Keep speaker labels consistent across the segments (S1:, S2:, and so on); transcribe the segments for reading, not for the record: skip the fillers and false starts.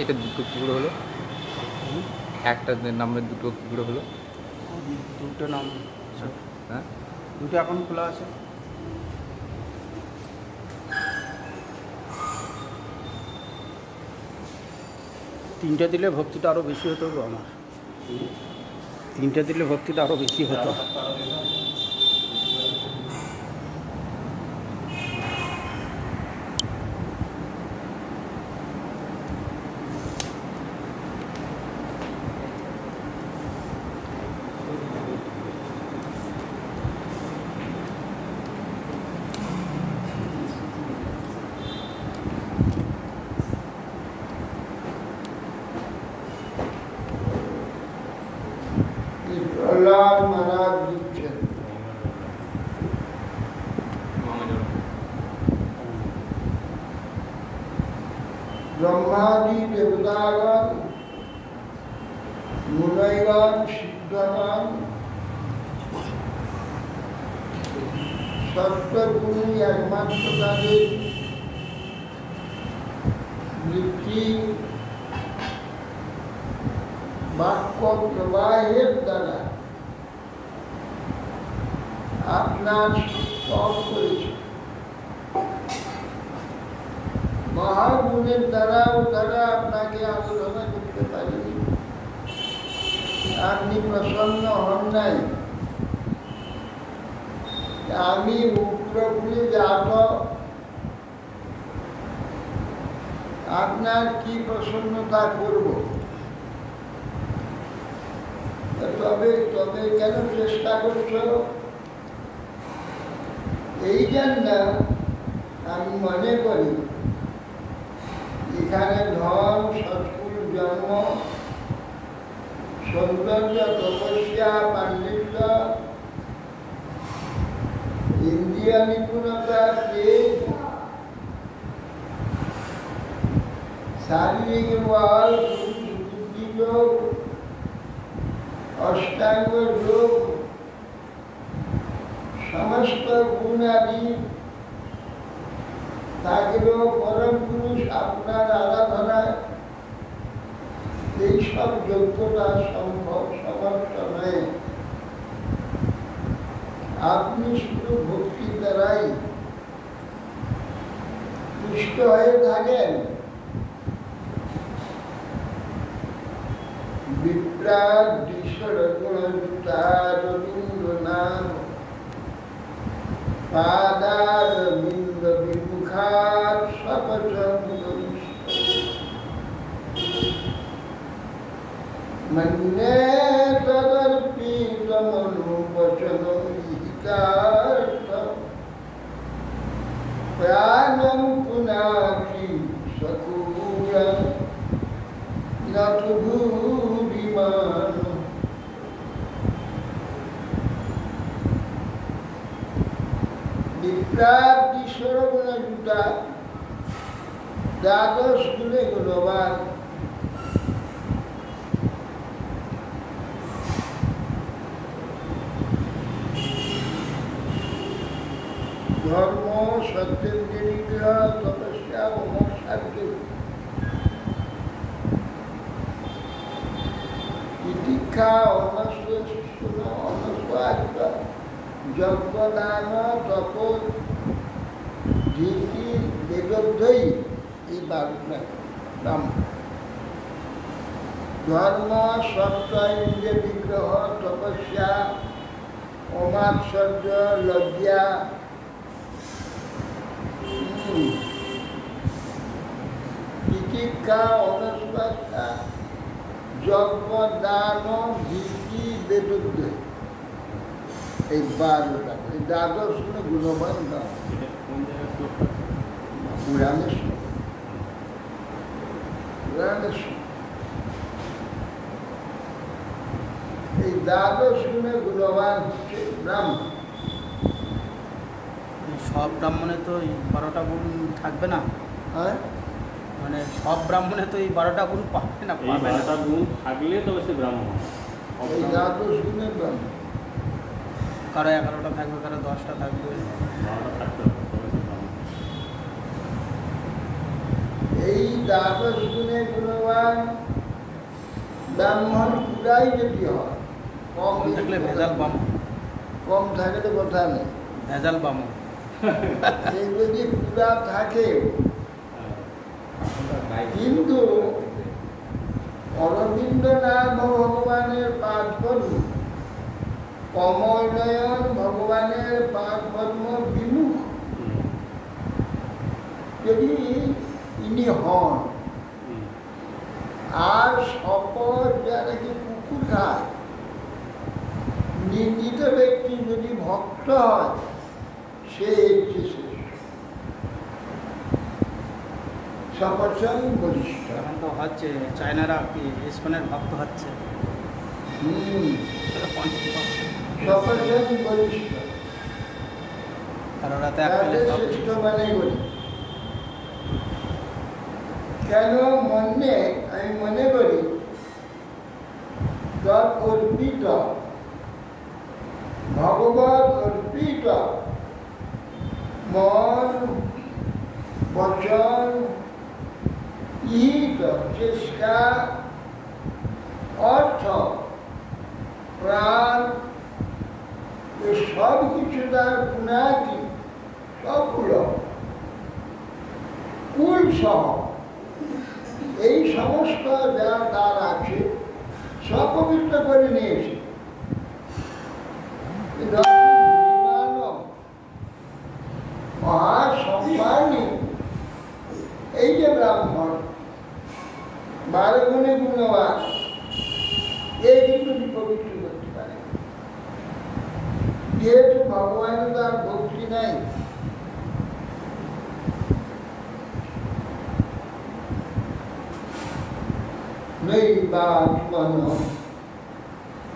S1: এটা দুটো টুকরো হলো, একটা নামের দুটো টুকরো হলো,
S2: দুটো নাম।
S1: হ্যাঁ,
S2: দুটো এখন খোলা আছে। তিনটে দিলে ভক্তিটা আরও বেশি হতো গো আমার। তিনটে দিলে ভক্তিটা আরও বেশি হতো।
S3: ব্রহ্মাদি দেবতাগণ, মুনয়গণ, সিদ্ধগণ, সত্যগুণী একমাত্র তাদের বৃত্তি বাক্য প্রবাহের দ্বারা আপনার সব করেছে। মহাগুণের দ্বারাও তারা আপনাকে আলোচনা করতে পারেনি। আপনি প্রসন্ন হন নাই। আমি উপরপুরে জাত, আপনার কি প্রসন্নতা করব? তবে তবে কেন চেষ্টা করছ? এই জন্য আমি মনে করি এখানে ধন, সৎকুল, জন্ম, সৌন্দর্য, তপস্যা, পাণ্ডিত্য, ইন্দ্রিয় নিপুণতা, তেজ, শারীরিক বল, বুদ্ধি যোগ, অষ্টাঙ্গ যোগ, সমস্ত গুণ আদি থাকলেও পরম পুরুষ আপনার আরাধনায় এইসব যোগ্যতা সম্ভব সমর্থ নয়। আপনি শুধু ভক্তির দ্বারাই তুষ্ট হয়ে থাকেন। বিপ্রাট ঈশ্বর নাম পাদার বিন্দ বিমুখার মন্যে তদর্পিতমনুবচন হিতার্থ প্রাণং পুনাতি সকুরং নতু ভূরিমান। বিপ্রাট ঈশ্বর গুণযুক্তা দ্বাদশ গুণে গুণবান। ধর্ম, সত্যেন্দ্রিয় নিগ্রহ, তপস্যা, মোক্ষার্থ, তিতিক্ষা, অনস্বাদ, যজ্ঞদান, তপ, ধীতি, বেদোদ্ধই, এই বারোটা নাম। ধর্ম, সত্য, ইন্দ্রিয় নিগ্রহ, তপস্যা, অমাৎসর্য, লজ্জা, তিতিক্ষা, অনস্বাস্থা, যজ্ঞ, দান, ভীতি, বেদুদ্ধ, এই বারোটা, এই দ্বাদশ গুণবান নাম। পুরাণের এই দ্বাদশ গুণে গুণবান হচ্ছে ব্রাহ্মণ।
S2: সব ব্রাহ্মণে তো এই 12টা গুণ থাকবে না।
S3: হ্যাঁ,
S2: মানে সব ব্রাহ্মণে তো এই 12টা গুণ পাবে না।
S4: এই 12টা গুণ থাকলে তবে সে ব্রাহ্মণ।
S3: এই দ্বাদশ গুণে ব্রাহ্মণ।
S2: কারো 11টা থাকবে, কারো 10টা থাকবে।
S4: 12টা থাকতে হবে তবে সে ব্রাহ্মণ।
S3: এই দ্বাদশ গুণে গুণবান ব্রাহ্মণ পুরাই যদি হয়, কম
S2: থাকলে ভেজাল বামন।
S3: কম থাকলে কথা নেই।
S2: ভেজাল বামন।
S3: এই যদি পুরা থাকে, কিন্তু অরবিন্দ্রনাথ ভগবানের পাঁচ কর্ম, কমলনয়ন ভগবানের পাঁচ কর্ম বিমুখ যদি ইনি হন, আর শপথ যারা কি কুকুর খায়, নিন্দিত ব্যক্তি যদি ভক্ত হয়, সে সপর্ষণ বলিষ্ঠ।
S2: এখন তো হচ্ছে চায়নারা কি ইসকনের ভক্ত হচ্ছে।
S3: সপর্ষণ বলিষ্ঠ,
S2: আর ওরা তো এক পেলে
S3: শ্রেষ্ঠ মানে বলি। কেন মনে আমি মনে করি তৎ অর্পিত ভগবত অর্পিত মন বচন ইহিত চেষ্টা অর্থ প্রাণ সব কিছু তার পুনাতি সবগুলো কুল সহ এই সমস্ত যা তার আছে সব পবিত্র করে নিয়েছে। মহাসম্মানী এই যে ব্রাহ্মণ 12 গুণে গুণবান, এই কিন্তু পবিত্র করতে পারে। যেহেতু ভগবানের তার ভক্তি নাই, নৈবাত্মন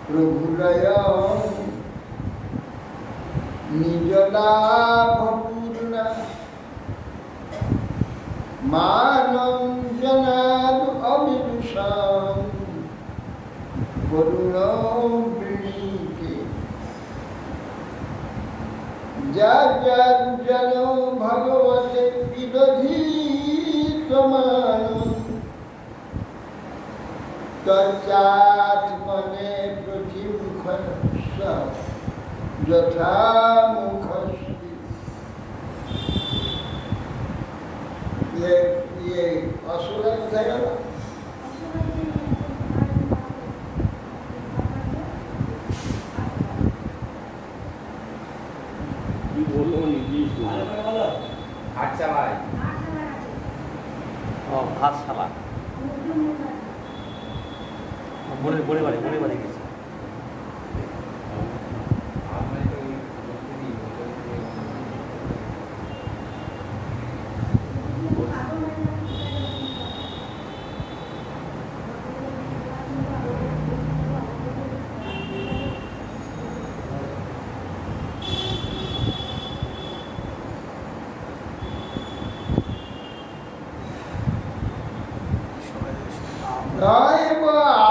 S3: প্রভুরয় নিজ লাভ পূর্ণ মানম জনাদ অবিদুষাম করুণ বৃণীতে যা জন ভগবতে বিদধি সমান তচ্চাত্মনে প্রতিমুখ যথা মুখস্তি। ये असुर कोথায় গেল?
S4: কি বললো নিজেই
S1: আচ্ছা ভাই
S2: ও ভাতশালা বলে বাড়ি গেছে।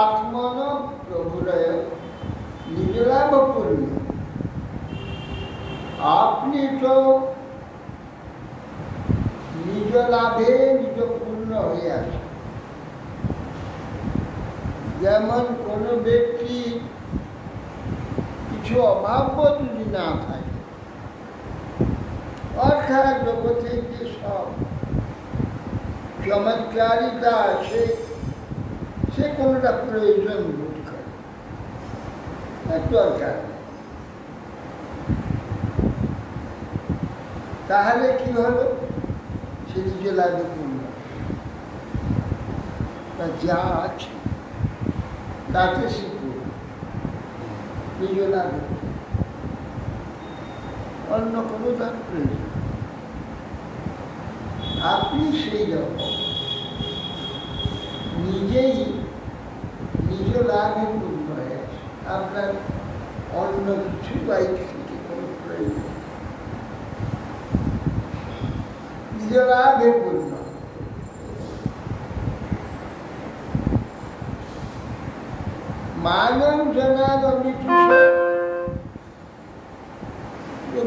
S3: আত্মন প্রভুরয় নিজলাভ পূর্ণ। আপনি তো নিজ লাভে নিজ পূর্ণ হয়ে আছে। যেমন কোনো ব্যক্তি কিছু অভাব যদি না থাকে, অর্থাৎ জগতে যে সব চমৎকারিতা আছে সে কোনোটা প্রয়োজন বোধ করে, দরকার। তাহলে কি হলো? সে নিজে লাভে পূর্ণ। যা আছে তাতে সে পূর্ণ, নিজ লাভে, অন্য কোনো তার প্রয়োজন। আপনি সেই রকম নিজেই নিজ লাভে পূর্ণ হয়ে আছে। আপনার অন্য কিছু বাইক থেকে কোনো প্রয়োজন, নিজ লাভে পূর্ণ। মানব জনাদ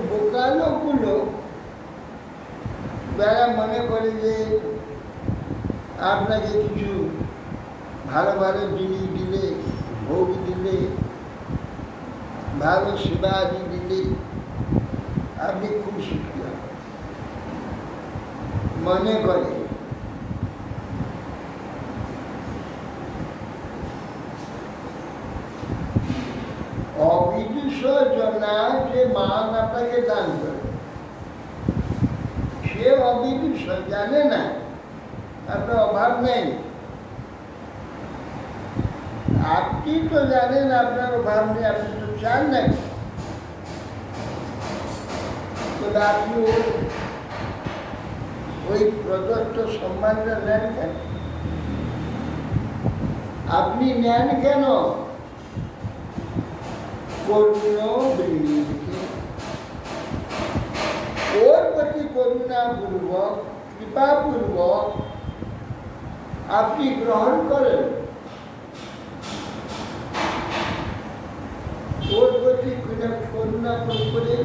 S3: বোকা লোকগুলো যারা মনে করে যে আপনাকে কিছু ভালো ভালো জিনিস দিলে, ভোগ দিলে, ভালো সেবাদি দিলে আপনি খুশি মনে করে। অবিদুষ জনা যে মান আপনাকে দান করে, সে অবিদুষ, জানে না আপনার অভাব নেই। আপনি তো জানেন আপনার অভাব নেই, আপনি তো চান না, তবে আপনি ওই প্রদত্ত সম্মানটা নেন কেন? আপনি নেন কেন? করুণ বৃন্দিকে, ওর প্রতি করুণাপূর্বক, কৃপাপূর্বক আপনি গ্রহণ করেন, ওর প্রতি করুণা করে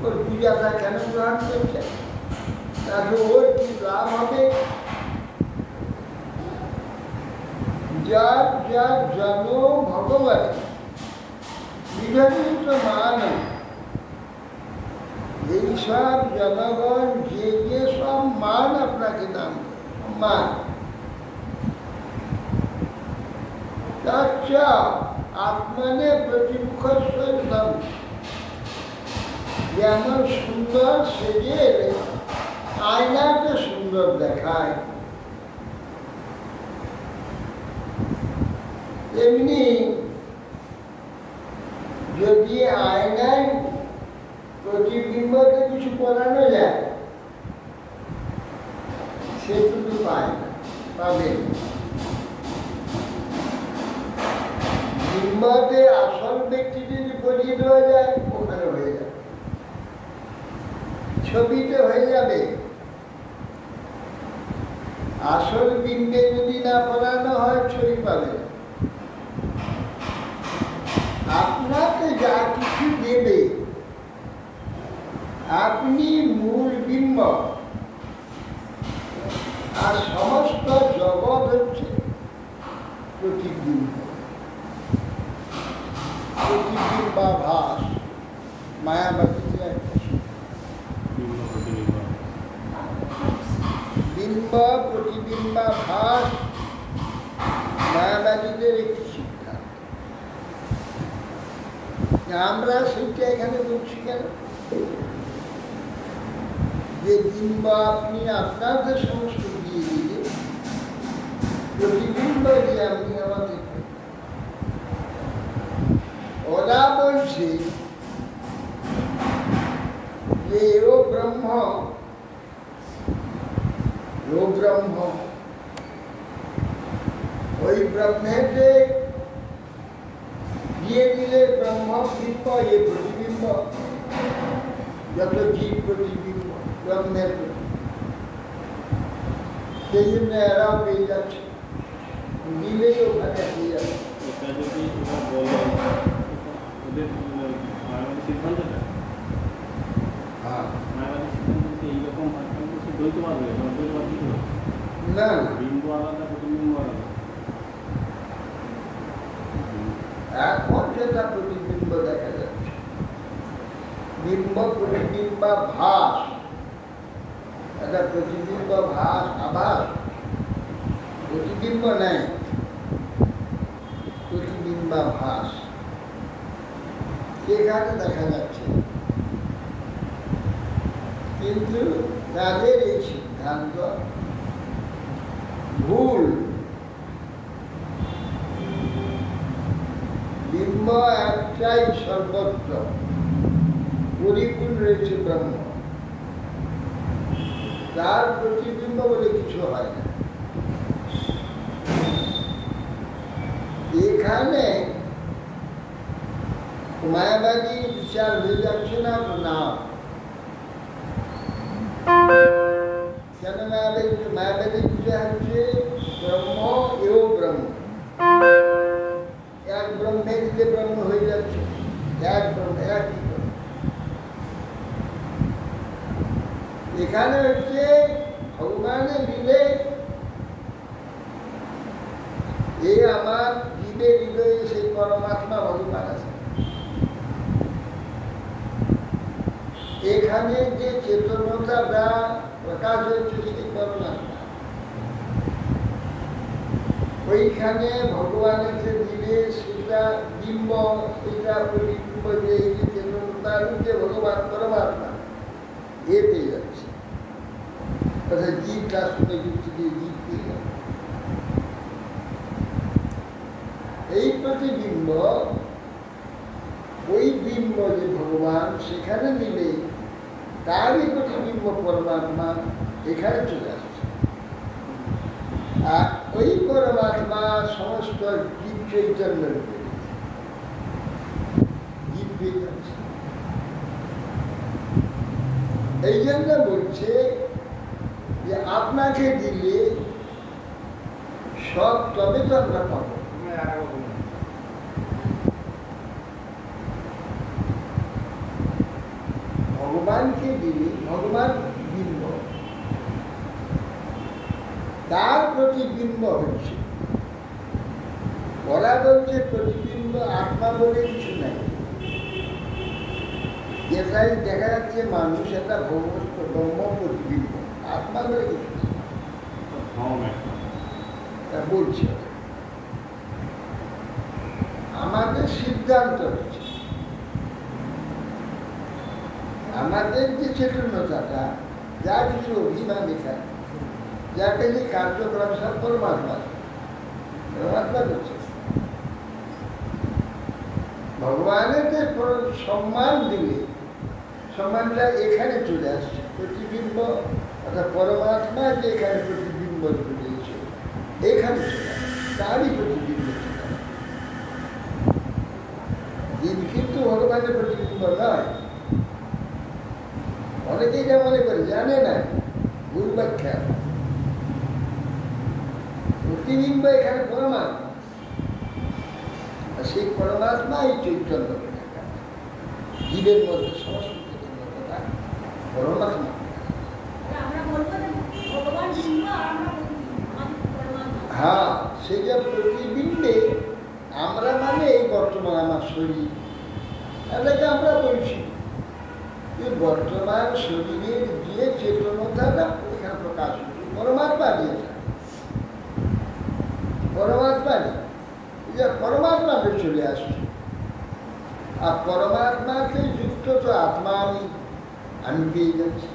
S3: ওর পূজাটা কেন গ্রহণ করছেন? তাহলে ওর কি লাভ হবে? যার যার জন ভগবত বিধরিত মান, এইসব জনগণ যে যে সব মান আপনাকে দান করে, মান তাচ্ছা আত্মনে প্রতিমুখ একদম যেমন সুন্দর সেজে আয়নাতে সুন্দর দেখায়, এমনি যদি আয়নায় প্রতিবিম্বকে কিছু করানো যায়, সেটুকু পায় না, পাবেন। বিম্বতে আসল ব্যক্তি যদি বলিয়ে দেওয়া যায়, ওখানে হয়ে যাবে, ছবিতে হয়ে যাবে। আসল বিম্বে যদি না পড়ানো হয়, ছবি পাবে না। আপনাকে যা কিছু দেবে, আপনি মূল বিম্ব, আর সমস্ত জগৎ হচ্ছে প্রতিবিম্ব, প্রতিবিম্বাভাস। মায়াবাদীতে একটা বিম্ব প্রতিবিম্বাভাস মায়াবাদীদের একটি শিক্ষা। আমরা সেইটা এখানে বলছি কেন? যে বিম্ব আপনি আপনাদের সমস্ত দিয়ে দিলে, প্রতিবিম্ব যে আপনি আমাদের, ওরা বলছে যে ও ব্রহ্ম, ও ব্রহ্ম, ওই ব্রহ্মেতে দিয়ে দিলে ব্রহ্ম বিম্ব, এ প্রতিবিম্ব, যত জীব প্রতিবিম্ব ব্রহ্মের প্রতি, সেই জন্য এরাও পেয়ে যাচ্ছে, দিলেই ওখানে পেয়ে যাচ্ছে। না, এখন যেটা প্রতিবিম্ব দেখা যাচ্ছে, বিম্ব প্রতিবিম্বা ভাস, একটা প্রতিবিম্ব ভাস, আভাস, প্রতিবিম্ব নাই, প্রতিবিম্বা ভাস, সেখানে দেখা যাচ্ছে। কিন্তু তাদের এই সিদ্ধান্ত ভুল। বিম্ব একটাই সর্বত্র, পরিপূর্ণ রয়েছে ব্রহ্ম, তার প্রতিবিম্ব বলে কিছু হয় না। এখানে মায়াবাদী বিচার হয়ে যাচ্ছে না, না কেন? মায়াবাদী বিচার হচ্ছে ব্রহ্ম এও ব্রহ্ম, এক ব্রহ্মে দিলে ব্রহ্ম হয়ে যাচ্ছে, এক ব্রহ্ম, একই ব্রহ্ম। এখানে হচ্ছে ভগবানে দিলে এ আমার জীবে হৃদয়ে সেই পরমাত্মা ভগবান আছে। এখানে যে চেতনতা প্রকাশ হচ্ছে সেই পরমাত্মা, ওইখানে ভগবানের যে দিলে সেটা বিম্ব, সেটা প্রতিবিম্ব, যে এই যে চেতনতার যে ভগবান পরমাত্মা, এ পেয়ে যাচ্ছে। অর্থাৎ জীবটার সঙ্গে যুক্তি দিয়ে জীব পেয়ে যাচ্ছে। এই প্রতিবিম্ব, ওই বিম্ব যে ভগবান, সেখানে দিলে তারই প্রতিবিম্ব পরমাত্মা এখানে চলে আসছে। আর ওই পরমাত্মা সমস্ত জীব চৈতন্যের উপরে, জীব পেয়ে যাচ্ছে। এই জন্য বলছে যে আপনাকে দিলে সব তবে তো আমরা পাবো। ভগবানকে দিলে ভগবান বিম্ব, তার প্রতিবিম্ব হচ্ছে। বলা বলছে প্রতিবিম্ব আত্মা বলে কিছু নাই। যেটাই দেখা যাচ্ছে মানুষ একটা ব্রহ্ম প্রতিবিম্ব, আত্মা বলে কিছু নেই। তা বলছে আমাদের সিদ্ধান্ত হচ্ছে, আমাদের যে চেতনতাটা, যা কিছু অভিমান এখানে, যাকে যে কার্যক্রম সব পরমাত্মা পরমাত্মা করছে। ভগবানের যে সম্মান দিলে সম্মানটা এখানে চলে আসছে, প্রতিবিম্ব অর্থাৎ পরমাত্মা যে এখানে প্রতিবিম্ব ঘটেছে, এখানে চলে আসছে, তারই প্রতিবিম্ব চলে আসছে। কিন্তু ভগবানের প্রতিবিম্ব নয়। অনেকেই যা মনে করে, জানে না, ভুল ব্যাখ্যা। প্রতিবিম্ব এখানে পরমাত্মা, আর সেই পরমাত্মা এই চৈতন্য জীবের মধ্যে সমস্ত চৈতন্যতা পরমাত্মা। হ্যাঁ, সেই যে প্রতিবিম্বে আমরা মানে এই বর্তমান আমার শরীর, এটাকে আমরা বলছি বর্তমান শরীরের যে চেতনতাটা এখানে প্রকাশ হচ্ছে পরমাত্মা দিয়েছে। পরমাত্মা নেই, পরমাত্মাতে চলে আসছে। আর পরমাত্মাকে যুক্ত তো আত্মা আমি পেয়ে যাচ্ছি।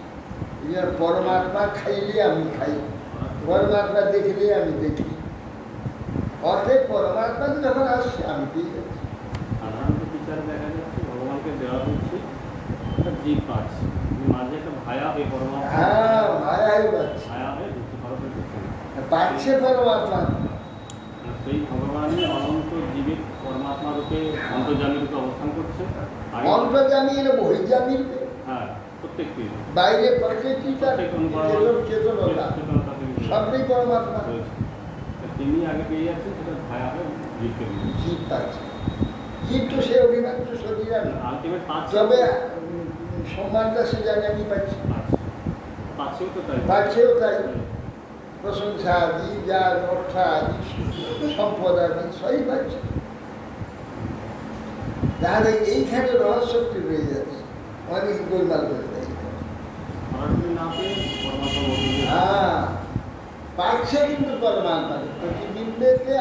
S3: পরমাত্মা খাইলে আমি খাই, পরমাত্মা দেখলে আমি দেখি, অর্থাৎ পরমাত্মাকে যখন আসছে আমি পেয়ে যাচ্ছি।
S4: সাধারণত বিচার দেখা যাচ্ছে ভগবানকে দেওয়া হচ্ছে একটা জীব পাচ্ছে, মাঝে একটা ভায়া হয়ে পরমাত্মা,
S3: হ্যাঁ, ভায়াই পাচ্ছে,
S4: ভায়া হয়ে ঢুকতে
S3: পাচ্ছে পরমাত্মা।
S4: সেই ভগবানের অনন্ত জীবের পরমাত্মা রূপে অন্তর্যামী রূপে অবস্থান করছে।
S3: অন্তর্যামী এর বহির্যামী,
S4: হ্যাঁ, প্রত্যেকটি
S3: বাইরে প্রত্যেকটি চেতনতা সবটাই পরমাত্মা।
S4: তিনি আগে পেয়ে যাচ্ছেন, সেটা ভায়া হয়ে জীবকে
S3: জীব পাচ্ছে। জীব তো সে অভিমানিত শরীর আমি,
S4: আলটিমেট পাচ্ছে,
S3: তবে সম্মানটা সে জানে আমি পাচ্ছি,
S4: পাচ্ছেও তো তাই,
S3: পাচ্ছেও তাই। প্রশংসা আদি, যার অর্থ আদি, সম্পদ আদি সবই পাচ্ছে। তাহলে এইখানে রহস্যটি রয়ে যাচ্ছে, অনেক গোলমাল করে দেয়।
S4: না পেয়ে পরমাত্মা বলতে
S3: হ্যাঁ, পাচ্ছে কিন্তু পরমাত্মা, প্রতিবিম্বকে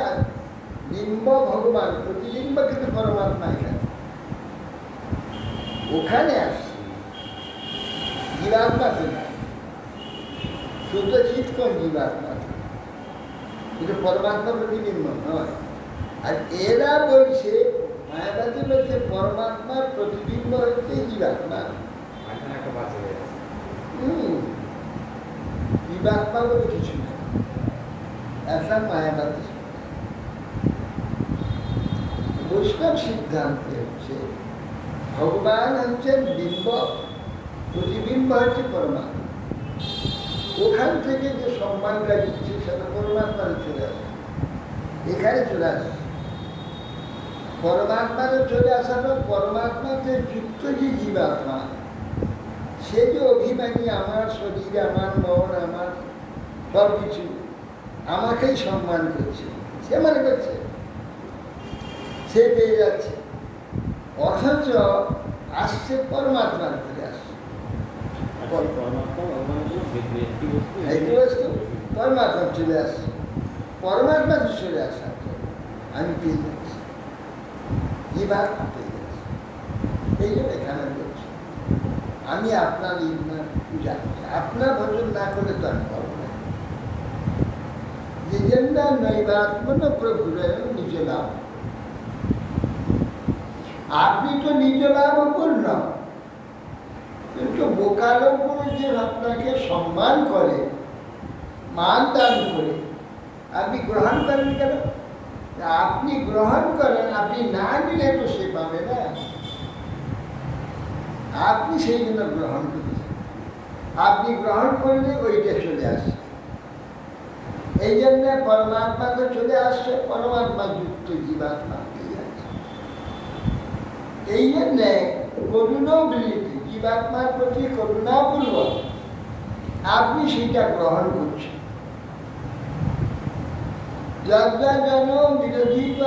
S3: বিম্ব ভগবান, প্রতিবিম্ব কিন্তু পরমাত্মা এখানে, ওখানে আসছে জীবাত্মাতে না। শুদ্ধ চিৎ কোন জীবাত্মা, কিন্তু পরমাত্মা প্রতিবিম্ব নয়। আর এরা বলছে, মায়াবাদী বলছে পরমাত্মার প্রতিবিম্ব হচ্ছে জীবাত্মা। জীবাত্মা বলে কিছু নেই, একটা মায়াবাদী। বৈষ্ণব সিদ্ধান্তে হচ্ছে ভগবান হচ্ছেন বিম্ব, প্রতিবিম্ব হচ্ছে পরমাত্মা। ওখান থেকে যে সম্মানটা দিচ্ছে সেটা পরমাত্মার চলে আসে, এখানে চলে আসে। পরমাত্মাতে চলে আসানো, পরমাত্মাতে যুক্ত যে জীবাত্মা, সে যে অভিমানী, আমার শরীর, আমার মন, আমার সব কিছু আমাকেই সম্মান করছে, সে মনে করছে সে পেয়ে যাচ্ছে, অথচ আসছে পরমাত্মার ফিরে আসছে। পরমাত্মা চলে আসছে, পরমাত্মা চলে আসার আমি পেয়ে যাচ্ছি, জীবাত্মা পেয়ে যাচ্ছি। এই জন্য এখানে বলছি আমি আপনার পূজা করছি, আপনার ভজন না করলে তো আমি পাবো না। যে জন্য নৈবাত্মন প্রভুর নিজ লাভ, আপনি তো নিজ লাভ করল, কিন্তু বোকা লোকগুলো যে আপনাকে সম্মান করে, মান দান করে, আপনি গ্রহণ করেন কেন? আপনি গ্রহণ করেন, আপনি না নিলে তো সে পাবে না। আপনি সেই জন্য গ্রহণ করেছেন, আপনি গ্রহণ করলে ওইটা চলে আসে। এই জন্য পরমাত্মা তো চলে আসছে, পরমাত্মা যুক্ত জীবাত্মা পেয়ে যাচ্ছে। এই জন্যে করুণাবৃত্তি, জীবাত্মার প্রতি করুণাপূর্বক আপনি সেটা গ্রহণ করছেন। যজ্ঞা জন বিরোধিত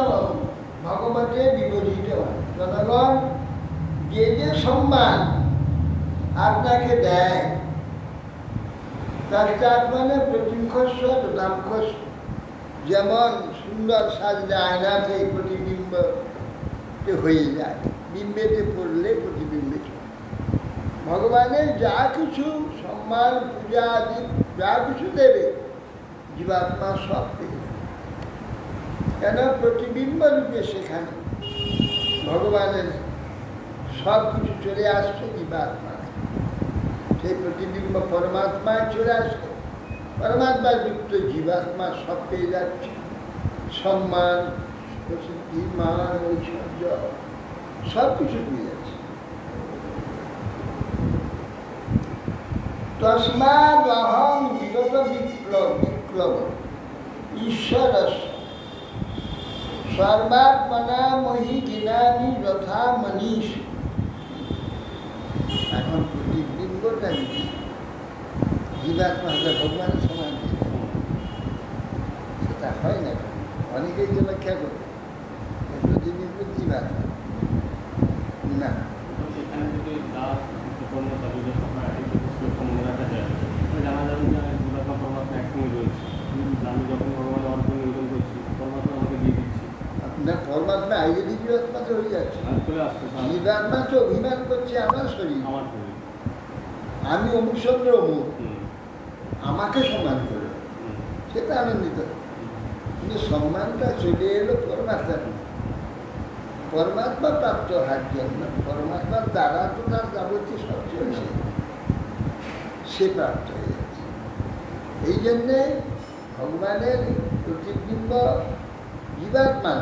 S3: ভগবতে বিরোধিত জনগণ যে যে সম্মান আপনাকে দেয়, তার মানে প্রতিমুখস্ব তথামুখস্ব। যেমন সুন্দর সাজলে আয়নাতে প্রতিবিম্ব হয়ে যায়, বিম্বেতে পড়লে প্রতিবিম্বে ভগবানের যা কিছু সম্মান পূজা আদি যা কিছু দেবে জীবাত্মা সব পেয়ে যাবে। কেন প্রতিবিম্ব রূপে সেখানে ভগবানের সব কিছু চলে আসছে জীবাত্মা, সেই প্রতিবিম্ব পরমাত্মায় চলে আসছে, পরমাত্মা যুক্ত জীবাত্মা সব পেয়ে যাচ্ছে, সম্মান প্রসিদ্ধি মান ঐশ্বর্য সব কিছু পেয়ে যাচ্ছে। তস্মাদ অহং বিগত বিক্লব ঈশ্বরস্য সর্বাত্মনা মহি গিনামি যথা মনীষ। এখন প্রতিবিম্বটা জীবাত্মা হলে ভগবানের সমান, সেটা হয় না। অনেকেই যে ব্যাখ্যা করবে প্রতিবিম্ব জীবাত্মা না।
S4: সেখানে যদি মনে রাখা যায়, জানা যাবে যে জীবাত্মা পরমাত্মা একসঙ্গে রয়েছে। আমি যখন ভগবানের অর্থ নিবেদন করছি, পরমাত্মা আমাকে দিয়ে দিচ্ছি
S3: না, পরমাত্মা আইডি জীবাত্মা তো হয়ে যাচ্ছে।
S4: চলে আসছে
S3: জীবাত্মা তো অভিমান করছে আমার শরীর,
S4: আমার শরীর,
S3: আমি অমুক চন্দ্র অমুক, আমাকে সম্মান করে, সেটা আনন্দিত। কিন্তু সম্মানটা চলে এলো পরমাত্মার, পরমাত্মা প্রাপ্ত হওয়ার জন্য। পরমাত্মার দ্বারা তো তার যাবতীয় সব চলছে, সে প্রাপ্ত হয়ে যাচ্ছে। এই জন্যে ভগবানের প্রতিবিম্ব জীবাত্মা,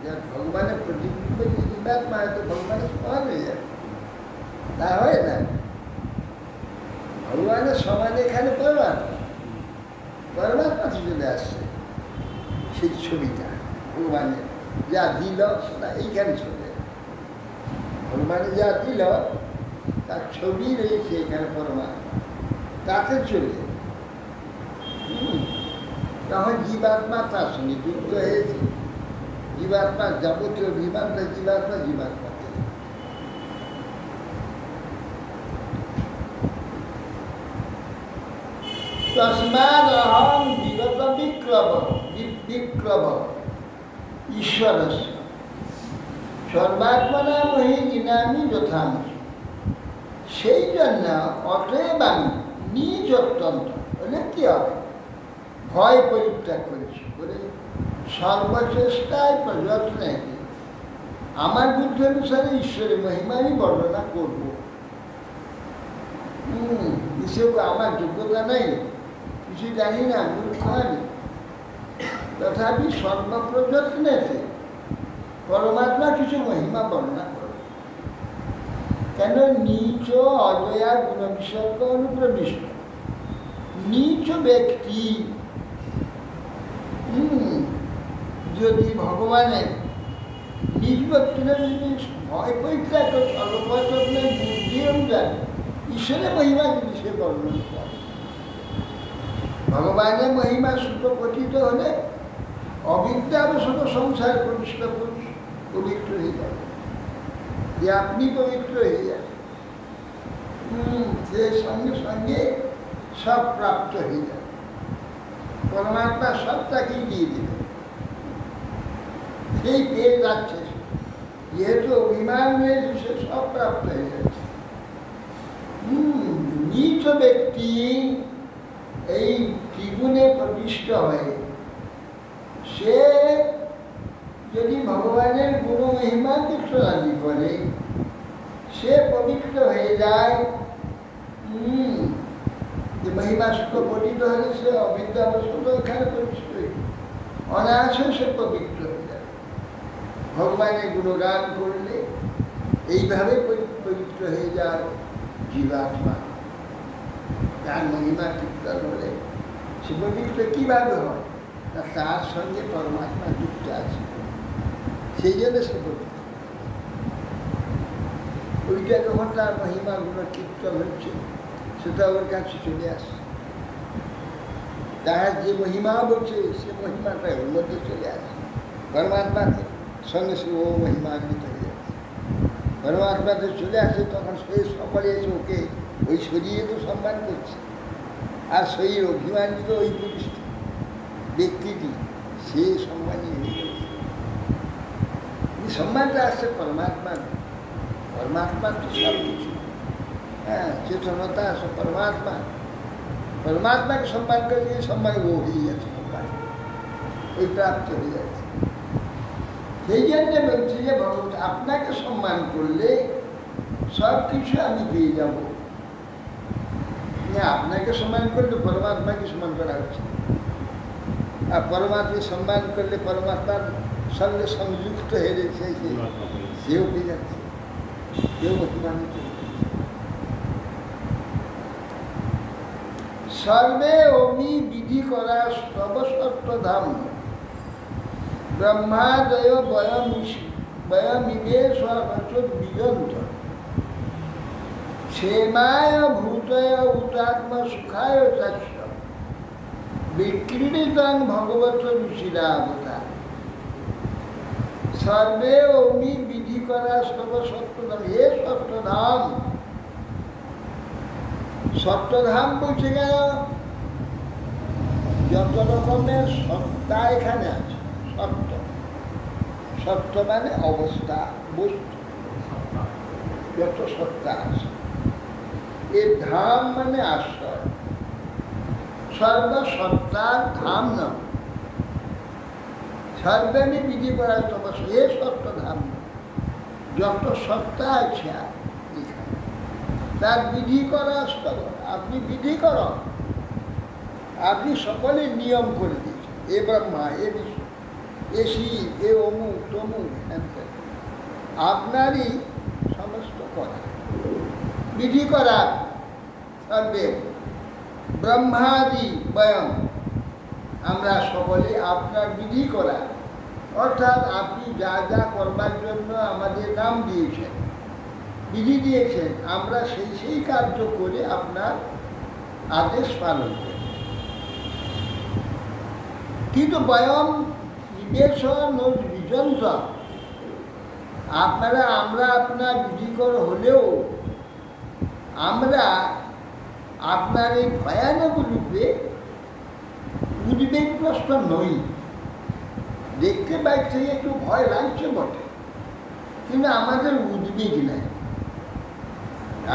S3: যার ভগবানের প্রতিবিম্ব যে জীবাত্মা হয়তো ভগবানের সমান হয়ে যাবে, তা হয় না। ভগবানের সমান এখানে পরমাত্মা, পরমাত্মা চলে আসছে। সেই ছবিটা ভগবানের যা দিল সেটা এইখানে চলে, ভগবানের যা দিল তার ছবি রয়েছে এখানে পরমাত্মা, তাতে চলে। তখন জীবাত্মা তার সঙ্গে যুক্ত হয়েছে, জীবাত্মার যাবতীয় অভিমানটা জীবাত্মা তস্মাদ অহং বিগত বিক্লব ঈশ্বরস্য সর্বাত্মনা মহি গিনামি যথামহি। সেই জন্য অতএব আমি নিজ অত্যন্ত বলে কি হবে, ভয় পরিত্যাগ করেছি বলে সর্বচেষ্টায় প্রযত্নে আমার বুদ্ধি অনুসারে ঈশ্বরের মহিমা আমি বর্ণনা করব। আমার যোগ্যতা নেই, কিছু জানি না, মূর্খ আমি, তথাপি সর্বপ্রযত্নে পরমাত্মা কিছু মহিমা বর্ণনা করব। কেন নীচ অজয়া গুণ বিসর্গ অনুপ্রবিষ্ট নীচ ব্যক্তি যদি ভগবানের নিজ ব্যক্তিরা যদি ভয় পরিত্যাগ সর্বপ্রযত্নে বুদ্ধি অনুযায়ী ঈশ্বরের মহিমা যদি সে বর্ণনা করে, ভগবানের মহিমা সুপ্রকটিত হলে অবিদ্যাবশত সংসার প্রবিষ্ট পুরুষ পবিত্র হয়ে যাবে, যে আপনি পবিত্র হয়ে যাবে, সে সঙ্গে সঙ্গে সব প্রাপ্ত হয়ে যাবে, পরমাত্মা সব তাকেই দিয়ে দেবে, সেই পেয়ে যাচ্ছে। যেহেতু অভিমান রয়েছে সে সব প্রাপ্ত হয়ে যাচ্ছে। নিজ ব্যক্তি এই ত্রিগুণে প্রবিষ্ট হয়ে সে যদি ভগবানের গুণ মহিমা দীক্ষাদি করে, সে পবিত্র হয়ে যায়। যে মহিমা সুখ পঠিত হলে সে অবিদ্যাবশত এখানে প্রবিষ্ট হয়ে অনায়াসে সে পবিত্র হয়ে যায়। ভগবানের গুণগান করলে এইভাবে পবিত্র হয়ে যায় জীবাত্মা। তার মহিমা কীর্তন হলে সে পবিত্র কীভাবে হয়? না তার সঙ্গে পরমাত্মা যুক্ত আছে, সেই জন্য সে পবিত্র। ওইটা যখন তার মহিমাগুলো কীর্তন হচ্ছে, সেটা ওর কাছে চলে আসে। তার যে মহিমা বলছে সে মহিমাটা ওর মধ্যে চলে আসে। পরমাত্মাতে সঙ্গে সঙ্গে ও মহিমান্বিত হয়ে যাচ্ছে। পরমাত্মাতে চলে আসে, তখন সে সকলে এসে ওকে ওই শরীরে তো সম্মান করছে। আর শরীর অভিমানিত ওই পুরুষটি, ব্যক্তিটি, সে সম্মানী হয়ে গেছে। সম্মানটা আসছে পরমাত্মার। পরমাত্মার তো সব কিছু, হ্যাঁ, চেতনতা আছে পরমাত্মা। পরমাত্মাকে সম্মান করে দিয়ে সম্মান ও হয়ে যাচ্ছে, সম্মান ওই প্রাপ্ত হয়ে যাচ্ছে। সেই জন্য বলছি যে ভগবান আপনাকে সম্মান করলে সব কিছু আমি পেয়ে যাব। আপনাকে সম্মান করলে পরমাত্মাকে সম্মান করা হচ্ছে, আর পরমাত্মাকে সম্মান করলে পরমাত্মার সঙ্গে সংযুক্ত হয়ে রয়েছে, সেও পেয়ে যাচ্ছে, সেও অতিমানিত। সর্বে অমি বিধি করা সর্বসত্ত্বধাম ব্রহ্মাদয় বয়মিবে বিজন্ত क्षेमाय भूतय उतात्म सुखाय तस्य विक्रीडितं भगवत रुचिरावतार सर्वे ओमी विधि करा सर्व सत्वधाम। हे सत्वधाम, सत्वधाम বলছে কেন? যত রকমের সত্তা এখানে আছে, সত্য, সত্য মানে অবস্থা, বস্তু, যত সত্তা আছে। এ ধাম মানে আশ্রয়, সর্বসত্তার ধাম না। সর্বাণী বিধি করা তপস্য, এ সত্য ধাম, যত সত্তা আছে এখানে তার বিধি করা স্তব। আপনি বিধি কর, আপনি সকলে নিয়ম করে দিয়েছেন। এ ব্রহ্মা, এ বিষ্ণু, এ শিব, এ অমুক তমুক, আপনারই সমস্ত করা, বিধি করা। সর্বে ব্রহ্মাদি বয়ম, আমরা সকলে আপনার বিধি করা, অর্থাৎ আপনি যা যা করবার জন্য আমাদের নাম দিয়েছেন, বিধি দিয়েছেন, আমরা সেই সেই কার্য করে আপনার আদেশ পালন করি। কিন্তু বয়ম নিবেশন ও বিজন্ত, আমরা আপনার বিধিকর হলেও আমরা আপনার এই ভয়ানক রূপে উদ্বেগগ্রস্ত নই। দেখতে পাচ্ছি একটু ভয় লাগছে বটে, কিন্তু আমাদের উদ্বেগ নাই।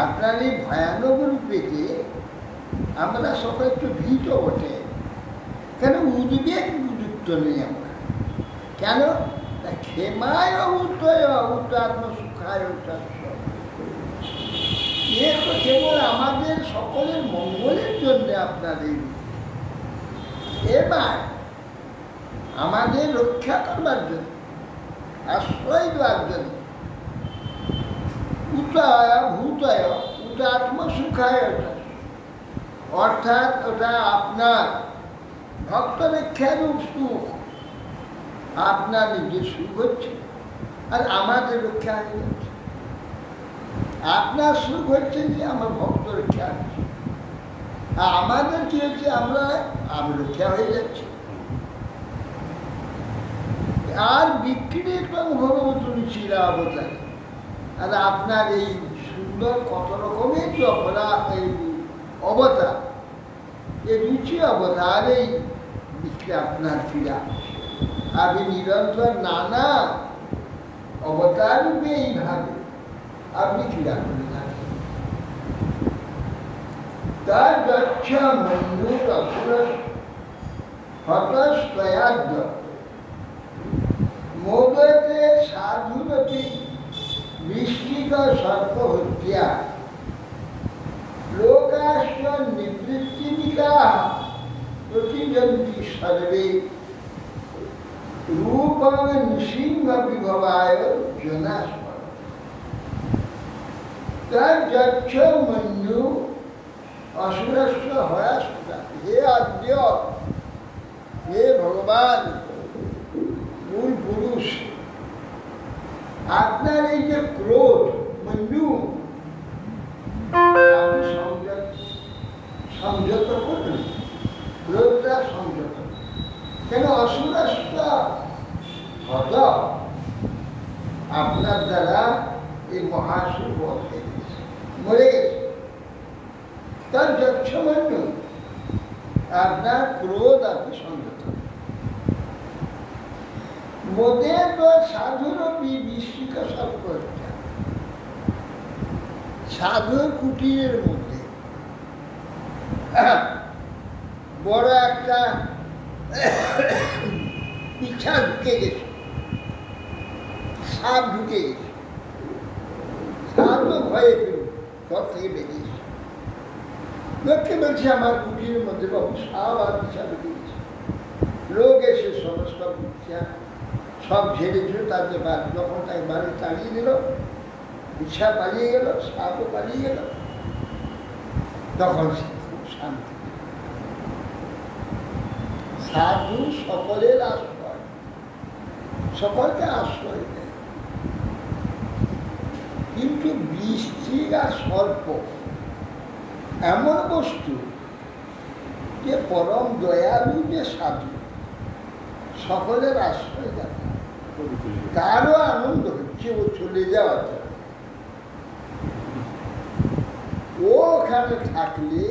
S3: আপনার এই ভয়ানক রূপেতে আমরা সকলে একটু ভীত বটে, কেন উদ্বেগ যুক্ত নেই আমরা। কেন? ক্ষেমায় উত্তয় উত্তাত্ম সুখায় এ তো কেবল আমাদের সকলের মঙ্গলের জন্য আপনাদের, এবার আমাদের রক্ষা করবার জন্য, আশ্রয় দেওয়ার জন্য। উতয় ভূতয় উতাত্ম সুখায়, অর্থাৎ ওটা আপনার ভক্ত রক্ষার সুখ, আপনার নিজের সুখ হচ্ছে আর আমাদের রক্ষা হয়ে যাচ্ছে। আপনার সুখ হচ্ছে যে আমার ভক্ত রক্ষা হচ্ছে, আর আমাদের কি হচ্ছে, আমি রক্ষা হয়ে যাচ্ছি। আর বিক্রিত ভগবত রুচিরা অবতার, আর আপনার এই সুন্দর কত রকমের যে এই অবতার, এই রুচি অবতার, এই বিক্রি আপনার ক্রীড়া, আপনি নিরন্তর নানা অবতার রূপে এইভাবে আপনি ক্রীড়া করে থাকেন। তার যচ্ছা মন্যুর অসুর হতস্বয়াদ্য মোদতে সাধুরতি বৃষ্টিক সর্প হত্যা লোকাশ্চ নিবৃত্তিবিকা প্রতিজন্তি সর্বে রূপং নৃসিংহ বিভবায় জনাস্পদ। তার যচ্ছ মন্যু অসুরস্ব হয়াস্তা, হে আদ্য তার যৎসামান্য আপনার ক্রোধ আপনি সংযত। মোদের তো সাধুরও বিশ্বকা সম্পর্কে সাধুর কুটিরের মধ্যে বড় একটা পিছা ঢুকে গেছে, সাপ ঢুকে গেছে। সাপ তো ভয়ে ঘর থেকে বেরিয়েছে। লোককে বলছে আমার কুটিরের মধ্যে বাবু সাপ আর পিছা ঢুকে গেছে। লোক এসে সমস্ত পিছা সব ঝেড়ে ঝেড়ে তাদের বাড়ি, যখন তাকে বাড়ি তাড়িয়ে দিল, পিছা পালিয়ে গেল, সাপও পালিয়ে গেল, তখন সে খুব শান্তি। সাধু সকলের আশ্রয়, সকলকে আশ্রয় দেয়। কিন্তু বৃশ্চিক আর সর্প এমন বস্তু যে পরম দয়ালু, যে সাধু সকলের আশ্রয় দেয়। কারও আনন্দ হচ্ছে ও চলে যাওয়াতে, ও ওখানে থাকলে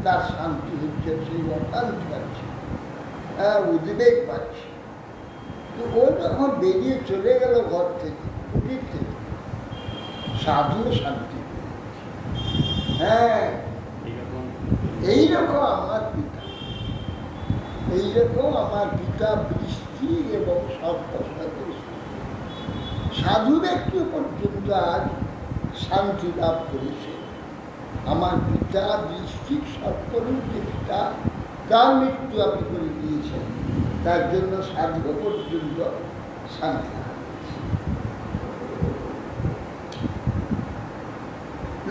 S3: তার শান্তি হচ্ছে, সেই অশান্তি পাচ্ছে, উদ্বেগ পাচ্ছে। তো ও যখন বেরিয়ে চলে গেল ঘর থেকে, কুটির থেকে, সাধু শান্তি। হ্যাঁ, এইরকম আমার পিতা, এইরকম আমার পিতা বৃষ্টি এবং সর্বসাধু সাধু ব্যক্তি পর্যন্ত আজ শান্তি লাভ করেছে। আমার পিতা বৃষ্টিক সর্বরূপ যে পিতা, তার মৃত্যু আপনি করে দিয়েছেন, তার জন্য সাধু পর্যন্ত শান্তি।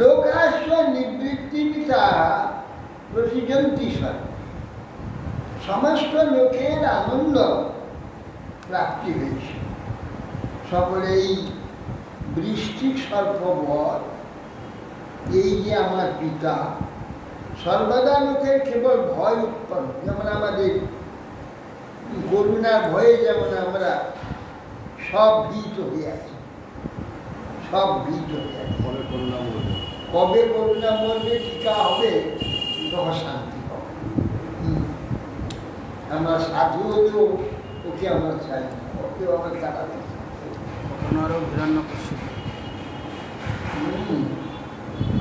S3: লোকাশ্রয় নিবৃত্তি পিতা প্রতিজন্তি সর্ব, সমস্ত লোকের আনন্দ প্রাপ্তি হয়েছে। সকলে এই বৃষ্টিক সর্পবর, এই যে আমার পিতা, সর্বদা লোকের কেবল ভয় উৎপন্ন, যেমন আমাদের করুণার ভয়ে যেমন আমরা সব ভীত হয়ে আছি, সব ভীত হয়ে আছে। কবে করুণা মরবে, টিকা হবে, তখন শান্তি হবে। আমরা সাধু হলেও ওকে আমরা চাই, ওকেও আমরা কাটাতে চাই।
S2: করোনারও হিরণ্যকশিপ,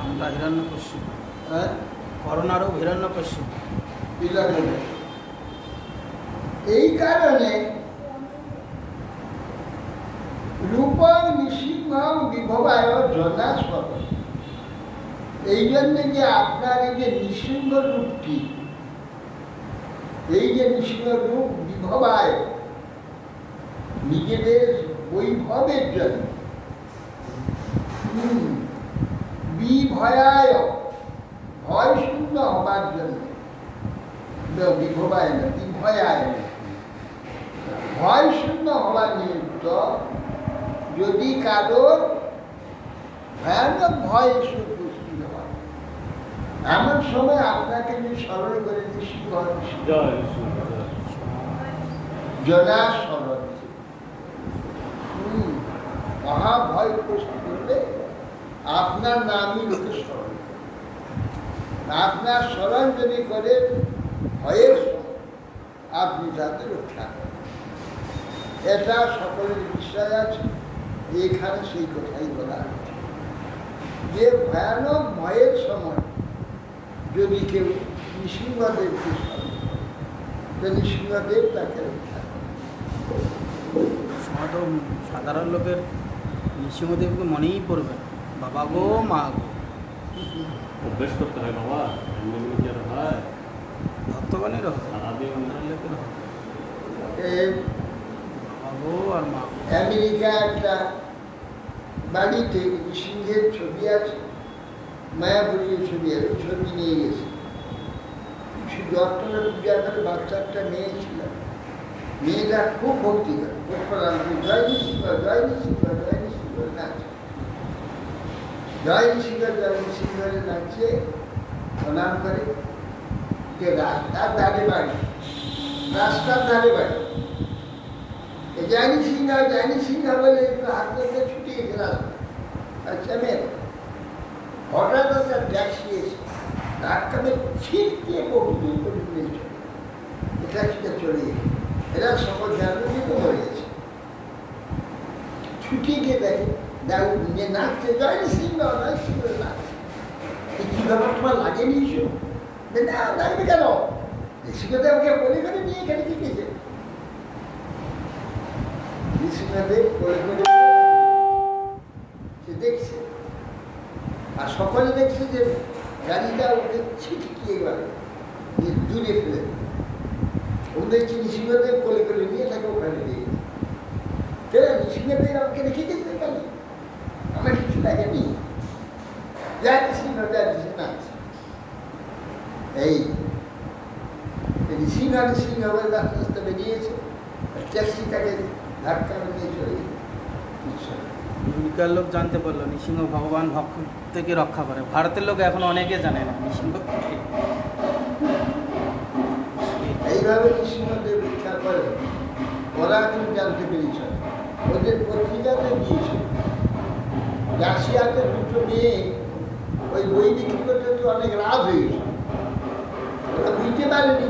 S2: আমরা হিরণ্যকশিপ,
S3: হ্যাঁ,
S2: করোনারও হিরণ্যকশিপ।
S3: এই কারণে রূপং নিসিংহং বিভবায় জনাস্পদ, এই জন্যে যে আপনার এই যে নৃসিংহ রূপটি, এই যে নৃসিংহ রূপ বিভবায়, নিজেদের বৈভবের জন্য, বিভয়ায় ভয় শূন্য হবার জন্য, বিভবায় না, বিভয়ায় ভয় শূন্য হওয়ার নিমিত্ত যদি কারোর ভয়ানক ভয় এসে উপস্থিত হয়, এমন সময় আপনাকে যদি স্মরণ করে নৃসিংহ জনা স্মরণ, মহাভয় উপস্থিত হলে আপনার নামই লোকে স্মরণ, আপনার স্মরণ যদি করে ভয়ের সময় আপনি তাদের রক্ষা করেন। এটা সকলের বিশ্বাস আছে। এখানে সেই কথাই বলা হচ্ছে যে ভয়ানক ভয়ের সময় যদি কেউ নৃসিংহদেবকে স্মরণ করে, তো নৃসিংহদেব তাকে রক্ষা করে।
S2: তো সাধারণ লোকের নৃসিংহদেবকে মনেই পড়বে না, বাবা গো মা গো।
S4: অভ্যেস করতে হয় বাবা, এমনি কি আর হয়?
S2: ভক্তগণের হবে,
S4: সারাদিন
S2: লোকের হবে, বাবা গো আর মা গো।
S3: আমেরিকা একটা বাড়িতে নৃসিংহের ছবি আছে, মায়াপুরীর ছবি আছে, ছবি নিয়ে গেছে। দর্শনে পূজা করে বাচ্চা একটা মেয়ে ছিল, মেয়েটা খুব ভক্তি করে, খুব প্রণাম করে, জয় নৃসিংহ, জয় নৃসিংহ, জয় নৃসিংহ নাচে, জয় নৃসিংহ, জয় নৃসিংহ নাচে, প্রণাম করে। যে রাস্তার ধারে বাড়ি, রাস্তার ধারে বাড়ি, জানি সিংহা বলে একটু হাত ধরে ছুটে গেছে রাস্তা। আচ্ছা মেয়ে, হঠাৎ একটা ট্যাক্সি এসে ধাক্কাতে ছিটকে বহুদূর পর্যন্ত এটা সেটা চলে গেছে। এরা সকল জানলে তো মরে গেছে। ছুটি গিয়ে দেখে যে নাচছে, জয়নি সিংহ নয় সিংহ নাচছে। কি ব্যাপার তোমার লাগেনি ইস্যু? না লাগবে কেন? ঋষিকদেব আমাকে বলে করে নিয়ে এখানে শিখেছে। ঋষিকদেব বলে করে সে দেখছে, আর সকলে দেখছে যে গাড়িটা ওকে ছিটকিয়ে গেল, দূরে ফেলে। ও দেখছি ঋষিকদেব কোলে করে নিয়ে তাকে ওখানে নিয়ে গেছে। ঋষিকদেব আমাকে রেখে গেছে এখানে, আমার কিছু লাগেনি। যাই সিংহ নাচছে। এই সিংহ বলে রাস্তা রাস্তা বেরিয়েছে, ট্যাক্সি তাকে ধাক্কা নিয়ে চলে গেছে।
S2: আমেরিকার লোক জানতে পারলো নৃসিংহ ভগবান ভক্ত থেকে রক্ষা করে। ভারতের লোক এখন অনেকে জানে না নৃসিংহ।
S3: এইভাবে নৃসিংহদেব রক্ষা করে। ওরা তুমি জানতে পেরেছ, ওদের পত্রিকাতে দিয়েছে রাশিয়াতে দুটো মেয়ে ওই বই বিক্রি করতে তো অনেক রাত হয়ে গেছে, ওরা বুঝতে পারেনি,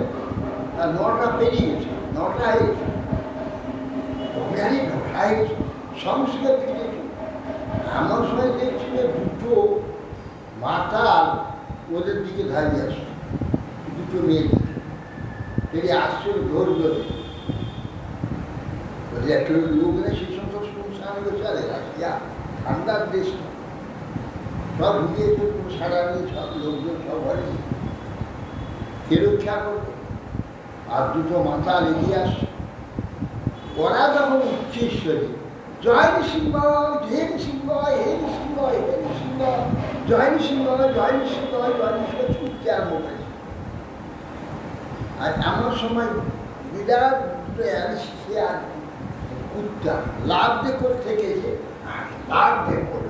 S3: আর 9টা পেরিয়ে গেছে, 9টা হয়ে গেছে, গাড়ি ঢোকা হয়ে গেছে, সংস্কার ফিরেছে। এমন সময় দেখছিল দুটো মাতাল ওদের দিকে ধারিয়ে আসছে, দুটো মেয়ে ফিরে আসছে ধরল। একটা লোক নেই সেই সমস্ত সামনে চলে রাশিয়া ঠান্ডার দেশ, সব ঢুকিয়েছে, সারা নেই, সব লোকজন সব ঘরে কে রক্ষা করবে। আর দুটো মাতাল এগিয়ে আসছে। ওরা যখন উচ্চেশ্বরী জয় নৃসিংহ, হে নৃসিংহ, হে নৃসিংহ, হে নৃসিংহ, জয় নৃসিংহ, জয় নৃসিংহ, জয় নৃসিংহ ছুটতে আরম্ভ করেছে। আর এমন সময় বিরাট দুটো আর কুত্তা লাভ দিয়ে করে থেকেছে, আর লাভ দিয়ে করে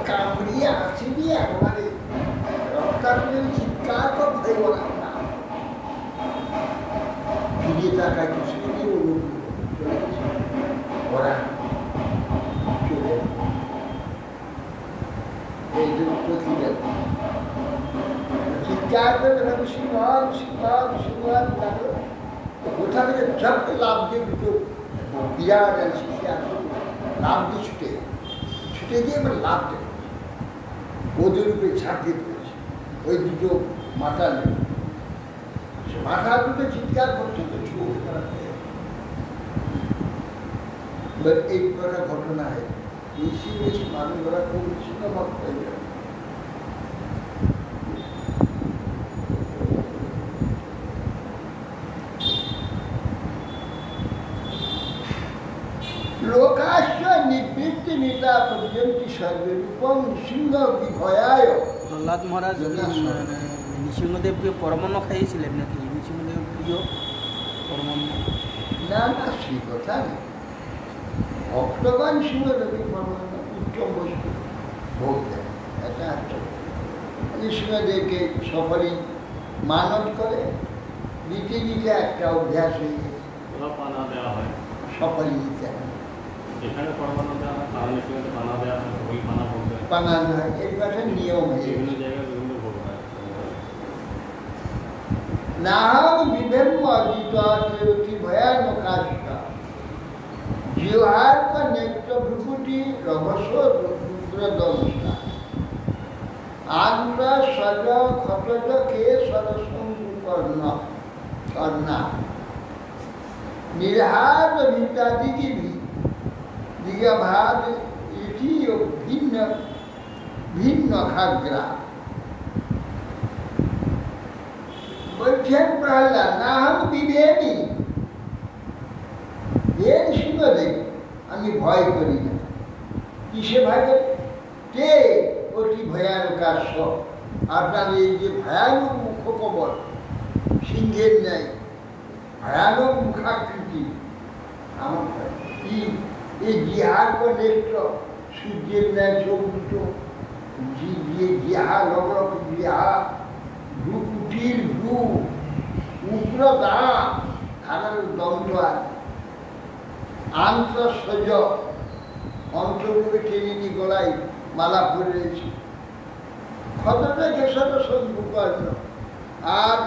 S3: কামড়িয়ে আসি দিয়ে একবারে রক্তাক্ত চিৎকার করতে বলা না, ফিরিয়ে টাকায় কিছু দিয়ে ওরা চলে এই প্রতিটা চিৎকার করে সিংহান সিংহান সিংহান ডাকলো। কোথা থেকে ঝাপকে লাভ দিয়ে দুটো বিরাট শিশে আসলো, লাভ দিয়ে ছুটে গিয়ে এবার লাভ দেবে ওদের উপরে ঝাঁপিয়ে পড়েছে। ওই দুটো মাথা নেই, মাথা দুটো চিৎকার করছে তো চোখ এই একটা ঘটনা হয়। বেশি মানুষরা খুব সিংহভক্ত হয়ে যাবে। লোকাশ্চ নিবৃত্তি নিতা পর্যন্ত সর্বরূপম সিংহ বিভয়ায়।
S2: প্রহ্লাদ মহারাজ নৃসিংহদেবকে পরমান্ন খাইয়েছিলেন নাকি? নৃসিংহদেব প্রিয় পরমান্ন?
S3: না না, সেই কথা নেই। ভক্তগণ সিংহদেবী পরমান্ন উত্তম বস্তু ভোগ দেয়, এটা একটা নৃসিংহদেবকে সকলেই মানত করে। নিতে নিতে একটা অভ্যাস হয়ে গেছে,
S4: পানা দেওয়া হয়
S3: সকলেই নিতে হয়।
S4: যেখানে পরমান্ন দেওয়া হয় তাহলে সেখানে পানা দেওয়া হয়, ওই পানা বলতে
S3: পানা নয়, এর একটা নিয়ম হয়ে
S4: বিভিন্ন
S3: গেছে।
S4: জায়গায় বিভিন্ন ভোগ হয়।
S3: নাহং বিভেম্ম অতি ভয়ানকাশা জিহার নেত্র ভ্রুকুটি রহস্য রুদ্রদংশা আন্দ্র সজ খটজ কে সরসঙ্গু কর্ণা নির্হার ভিতাদিগি দিগভাগ ইতি ভিন্ন ভিন্ন খাগ্রা। বলছেন প্রহ্লাদ, না আমি বিভেদি এর সিংহদেব আমি ভয় করি না। কিসে ভয় করি? কে অতি ভয়ানকাশ, আপনার এই যে ভয়ানক মুখকবর সিংহের ন্যায় ভয়ানক মুখাকৃতি আমার ভয়। এই জিহার নেত্র সূর্যের ন্যায় চোখ দুটো, জিহা লগ্রক জিহা, ভ্রুকুটির ভ্রু, উগ্র দাঁত, খানার দণ্ড, আন্তঃসজ অন্তরগুলো টেনে নিয়ে গলায় মালা পরে রয়েছে, ক্ষতটা কেশর সম্মুখর্ণ, আর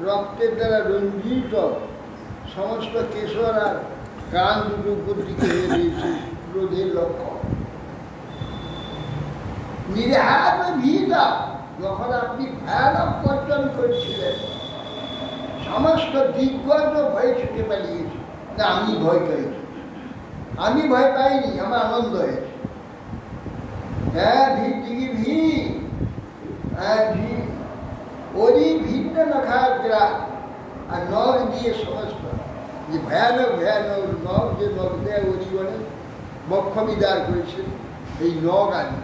S3: রক্তের দ্বারা রঞ্জিত সমস্ত কেশর আর কান দুটো উপর দিকে হয়ে দিয়েছে, ক্রোধের লক্ষণ। নিরাহার ভীতা, যখন আপনি ভয়ানক গর্জন করছিলেন, সমস্ত দিগ্গজ ভয়ে ছুটে পালিয়েছে। না, আমি ভয় পেয়েছি, আমি ভয় পাইনি, আমার আনন্দ হয়েছে। হ্যাঁ, ভিড় দিকে ভিড়, হ্যাঁ ভিড়, ওরই ভিন্ন নখাগ্রা আর নখ দিয়ে সমস্ত যে ভয়ানক ভয়ানক নখ, যে নখ দেয় ওরই বলে বক্ষ বিদার করেছেন, এই নখ আনি।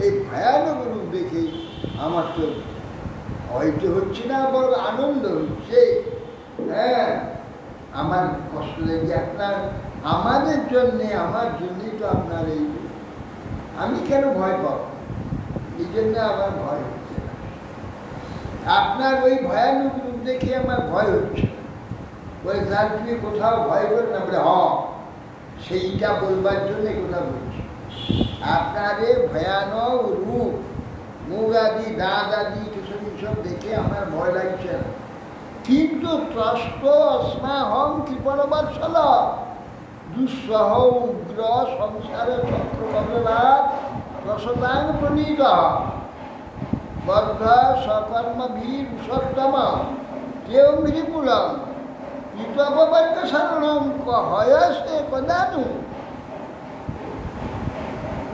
S3: এই ভয়ানক রূপ দেখে আমার তো হয়তো হচ্ছে না, বড় আনন্দ হচ্ছে। হ্যাঁ, আমার কষ্ট লেগে আপনার, আমাদের জন্যে, আমার জন্যই তো আপনার এই, আমি কেন ভয় পাব? এই জন্য আমার ভয় হচ্ছে না। আপনার ওই ভয়ানক রূপ দেখে আমার ভয় হচ্ছে। বলে স্যার তুমি কোথাও ভয় করে না? বলে সেইটা বলবার জন্যে কোথাও বলছি। আপনার এই ভয়ানক রূপ, মুখ আদি, দাঁত আদি, কিছু সব দেখে আমার ভয় লাগছে না। কিন্তু ত্রস্ত অস্মাহং কৃপণবৎসল দুঃসহ উগ্র সংসারে চক্রবর্তনাথ রসদাং প্রণীত বদ্ধ সকর্মভীর সত্তম কেউ মৃপুলম কৃতবর্গ শরণম হয়সে কদানু।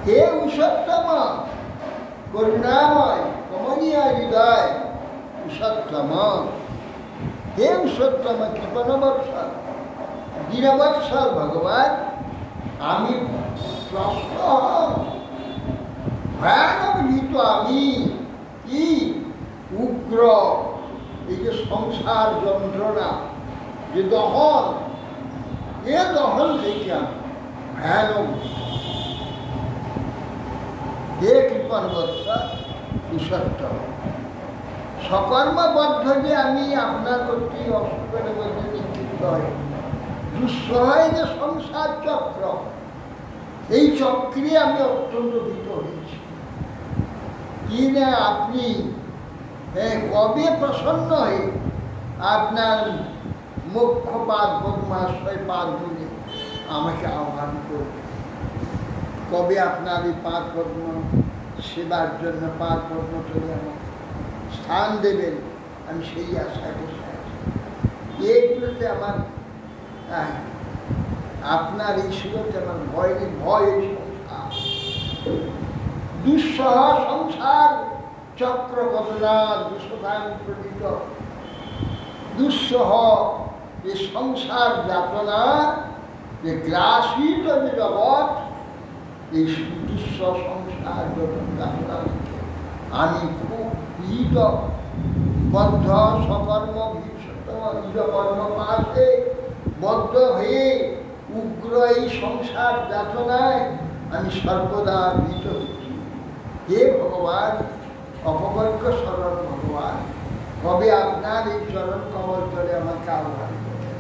S3: হে উষত্তম, করুণাময় কমনীয় হৃদয় উষত্তম, হে উষত্তম কৃপণবৎসল দীনবৎসল ভগবান, আমি ত্রস্ত ভয়ানক ভীত, আমি কি উগ্র, এই যে সংসার যন্ত্রণা, যে দহন, এ দহন থেকে আমি ভয়ানক। হে কৃপণবৎসল উষত্তম, সকর্মবদ্ধ যে আমি আপনার কর্তৃক অসুখের মধ্যে নিক্ষিপ্ত হয়, দুঃসহায় যে সংসার চক্র, এই চক্রে আমি অত্যন্ত ভীত হয়েছি। কি না আপনি কবে প্রসন্ন হয়ে আপনার মুখ্য পাদ পদ্মাশ্রয় পাদ বলে আমাকে আহ্বান করবে? কবে আপনার এই পাদ পদ্ম সেবার জন্য পাদ পদ্ম চলে আমার স্থান দেবেন, আমি সেই আশায় বসে আছি। এইগুলোতে আমার আপনার এই সুরতে আমার ভয় নেই। ভয় দুঃসহ সংসার চক্র ঘটনা দুঃসধান প্রণীত, দুঃসহ এই সংসার যাতনা, যে গ্রাসিত যে জগৎ, এই দুঃসহ সংসার যাতনা আমি খুব পীড়িত, বদ্ধ সকর্ম কর্ম পাশে বদ্ধ হয়ে উগ্র এই সংসার যাতনায় আমি সর্বদা ভীত হচ্ছি। হে ভগবান, অপবর্গ শরণ ভগবান, কবে আপনার এই চরণ কমল তলে আমাকে আহ্বান করেন?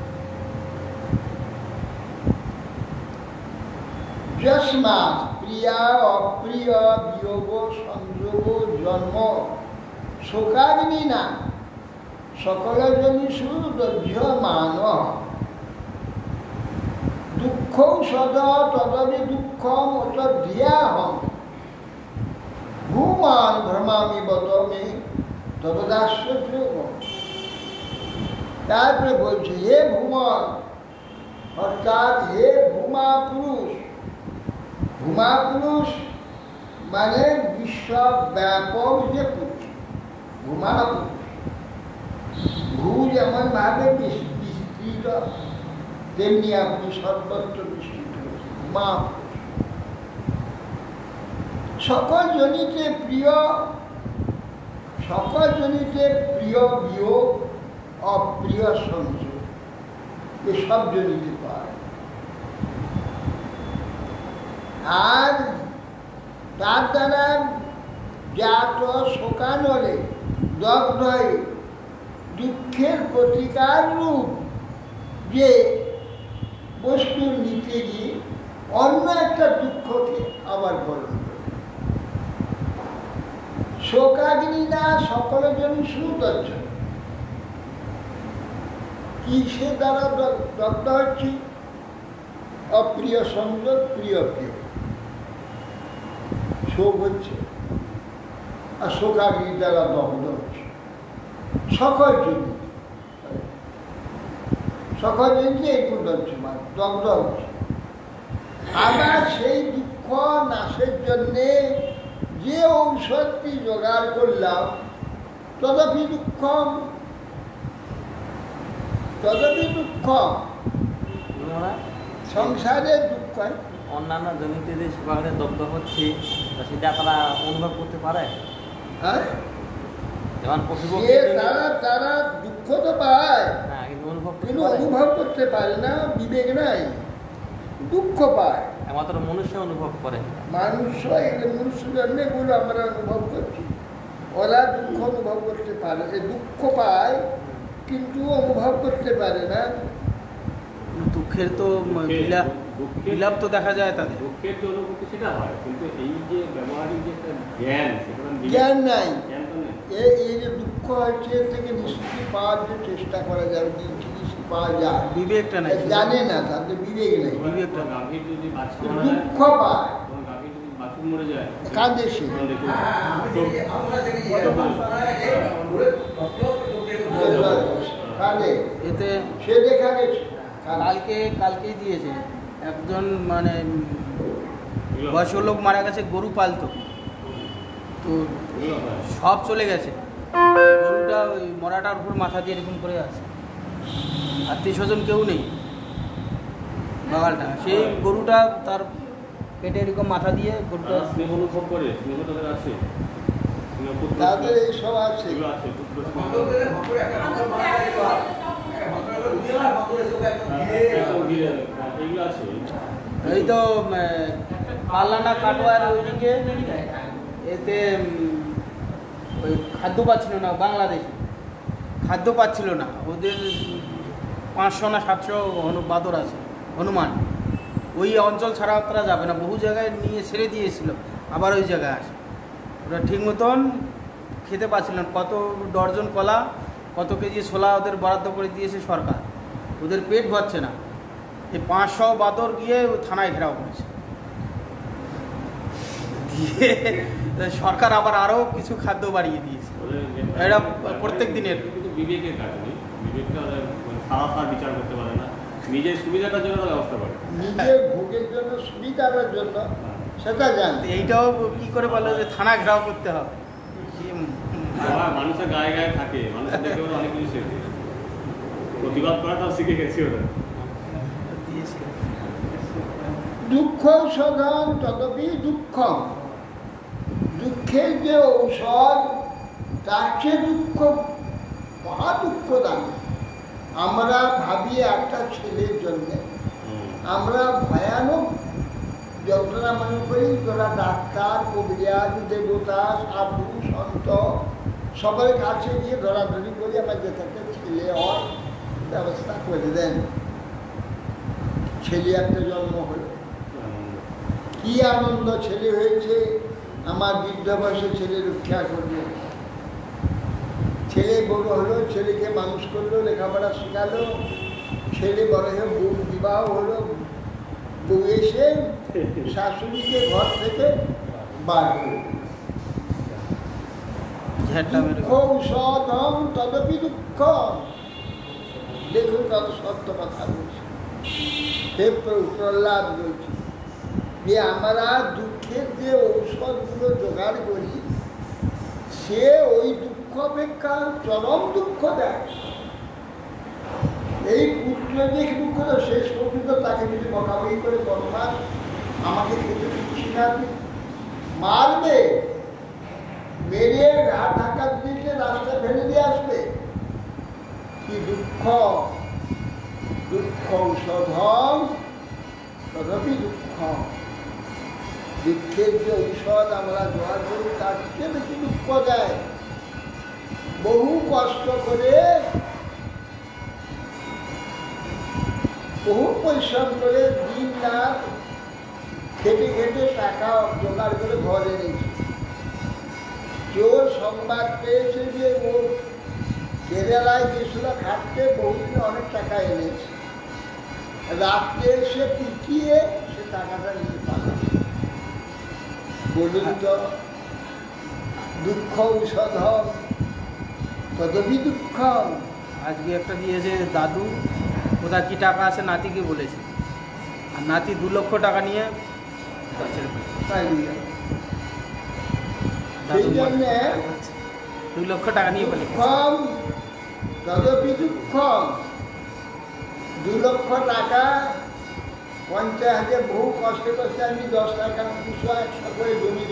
S3: যস্মাৎ প্রিয়া অপ্রিয় বিয়োগ সংযোগ জন্ম শোকাগ্নি না সকল জনিষু দহ্যমান দুঃখ সদ তদবি দুঃখম অতধিয়াহম ভূমান ভ্রমামি বদমে তবদাশ্রয। তারপরে বলছে হে ভূমান, অর্থাৎ হে ভূমা পুরুষ। ভূমা পুরুষ মানে বিশ্বব্যাপক যে পুরুষ, ভূমা পুরুষ। ভূ যেমন ভাবে বিস্তৃত, তেমনি আপনি সর্বত্র বিস্তৃত হয়েছে। ভূমা পুরুষ সকল জনিতে প্রিয়, সকল জনিতে প্রিয় বিয়োগ, অপ্রিয় সংযোগ, এসব জনিতে পায়। আর তার দ্বারা জাত শোকানলে দগ্ধ হয়ে দুঃখের প্রতিকার রূপ যে বস্তু নিতে গিয়ে অন্য একটা দুঃখকে আবার বরণ করে। শোকাগ্নিনা সকলের জন্য সুদর্শ। কিসের দ্বারা দগ্ধ হচ্ছে? অপ্রিয় সংযোগ, প্রিয় প্রিয় শোক হচ্ছে, আর শোকাগ্নি দ্বারা দগ্ধ হচ্ছে সকল জন্য। সকল জন্য এই হচ্ছে দগ্ধ হচ্ছে। আবার সেই দুঃখ নাশের জন্যে যে ঔষধটি জোগাড় করলাম তদপি দুঃখম, তদপি দুঃখম, সংসারের দুঃখ।
S5: অন্যান্য জমিতে যে শোকাগ্নি দগ্ধ হচ্ছে সেটা তারা অনুভব করতে পারে?
S3: হ্যাঁ,
S5: যেমন
S3: তারা দুঃখ তো পায়,
S5: হ্যাঁ, কিন্তু
S3: অনুভব করতে পারে না, বিবেক নাই, দুঃখ পায়।
S5: একমাত্র মনুষ্য অনুভব করে।
S3: মনুষ্য জন্মে এগুলো আমরা অনুভব করছি, ওরা দুঃখ অনুভব করতে পারে, দুঃখ পায় কিন্তু অনুভব করতে পারে না।
S2: দুঃখের তো বিলাপ তো দেখা যায় তাদের।
S4: দুঃখের যে অনুভূতি সেটা হয়, কিন্তু এই যে ব্যবহারিক যে একটা জ্ঞান,
S3: জ্ঞান নাই।
S4: জ্ঞান তো নেই।
S3: এই যে দুঃখ হচ্ছে এর থেকে নিষ্কৃতি পাওয়ার যে চেষ্টা করা যায়, জিনিস পাওয়া যায়,
S2: বিবেকটা নাই,
S3: জানে না, তাদের বিবেক নেই।
S2: বিবেকটা
S4: গাভীর যদি বাছুর
S3: দুঃখ পায়,
S4: গাভীর যদি বাছুর মরে যায়
S3: কাঁদে সে, কাঁদে,
S2: এতে
S3: সে দেখা গেছে।
S2: কালকেই দিয়েছে একজন, মানে বয়স্ক লোক মারা গেছে, গরু পালতো, তো সব চলে গেছে, গরুটা ওই মরাটার উপর মাথা দিয়ে এরকম করে আছে, আত্মীয় স্বজন কেউ নেই, বাগালটা সেই গরুটা তার পেটে এরকম মাথা দিয়ে গরুটা
S4: স্নেহ অনুভব করে, স্নেহ তাদের আছে,
S3: তাদের এইসব আছে।
S2: এই তো পাল্লানা কাটোয়ার ওইদিকে, এতে ওই খাদ্য পাচ্ছিল না, বাংলাদেশে খাদ্য পাচ্ছিল না, ওদের 500 না 700 বাদর আছে, হনুমান, ওই অঞ্চল ছাড়া তারা যাবে না, বহু জায়গায় নিয়ে ছেড়ে দিয়েছিল, আবার ওই জায়গায় আসে, ওরা ঠিক মতন খেতে পাচ্ছিল না। কত ডর্জন কলা, কত কেজি ছোলা ওদের বরাদ্দ করে দিয়েছে সরকার, ওদের পেট ভরছে না, এই 500 বাদর গিয়ে থানায় ঘেরাও করেছে, দিয়ে সরকার আবার আরও কিছু খাদ্য বাড়িয়ে দিয়েছে। এটা প্রত্যেক দিনের
S4: বিবেকের কাজ নেই, বিবেকটা সারা বিচার করতে পারে না, নিজের সুবিধাটার জন্য ব্যবস্থা করে,
S3: নিজের ভোগের জন্য, সুবিধার জন্য সেটা জানে।
S2: এইটাও কি করে বলে যে থানা ঘেরাও করতে হবে,
S4: মানুষের গায়ে গায়ে থাকে, মানুষের দেখে ওরা অনেক কিছু শেখে, প্রতিবাদ করাটাও শিখে গেছি ওরা।
S3: দুঃখ শোধন তদপি দুঃখ, দুঃখের যে ঔষধ তার চেয়ে দুঃখ মহা দুঃখদান। আমরা ভাবি একটা ছেলের জন্য আমরা ভয়ানক যন্ত্রণা মনে করি, যারা ডাক্তার, কবিরাজ, দেবতা, সাধু, সন্ত সবার কাছে গিয়ে ধরাধরি করি আমার যাতে ছেলে হয় ব্যবস্থা করে দেন। ছেলে একটা জন্ম হলো, কি আনন্দ, ছেলে হয়েছে, আমার বৃদ্ধ বয়সে ছেলে রক্ষা করবে। ছেলে বড় হলো, ছেলেকে মানুষ করলো, লেখাপড়া শেখালো, ছেলে বড় হয়ে বউ বিবাহ হলো, বউ এসে শাশুড়িকে ঘর থেকে বার করে। দুঃখ ঔষধম তদপি দুঃখ, দেখুন কত সত্য কথা বলছে, হে প্রহ্লাদ বলছে যে আমরা দুঃখের যে ঔষধগুলো জোগাড় করি সে ওই দুঃখ অপেক্ষা চরম দুঃখ দেয়। এই পুত্র যে দুঃখ শেষ পর্যন্ত তাকে যদি বকাবকি করে বদমাস আমাকে খেতে দিচ্ছি না, মারবে, মেরে ঘাট ধাক্কা দিতে রাস্তা ফেলে দিয়ে আসবে। কি দুঃখ, দুঃখ ঔষধম তদপি দুঃখ, দুঃখের যে ঔষধ আমরা জোগাড় করি তার চেয়ে বেশি দুঃখ দেয়। বহু কষ্ট করে, বহু পরিশ্রম করে, দিন রাত খেটে খেটে টাকা জোগাড় করে ঘরে এনেছি, চোর সংবাদ পেয়েছে যে ও কেরালায় গেছিল খাটতে, বহুদিন অনেক টাকা এনেছে, রাত্রে এসে পিটিয়ে সে টাকাটা নিয়ে পালাচ্ছে। বলুন তো, দুঃখ ঔষধম তদপি দুঃখম।
S2: আজকে একটা দিয়েছে দাদু, কোথায় কী টাকা আছে নাতিকে বলেছে, আর নাতি 2 লক্ষ টাকা নিয়ে ছেড়ে ফেলেছে।
S3: পালিয়ে গেল।
S2: দাদু
S3: সেই জন্যে
S2: 2 লক্ষ টাকা নিয়ে ফেলে
S3: দুঃখম তদপি দুঃখম। 2 লক্ষ টাকা 50,000 বহু কষ্টে কষ্টে আমি 10 টাকা 200 100 করে জমি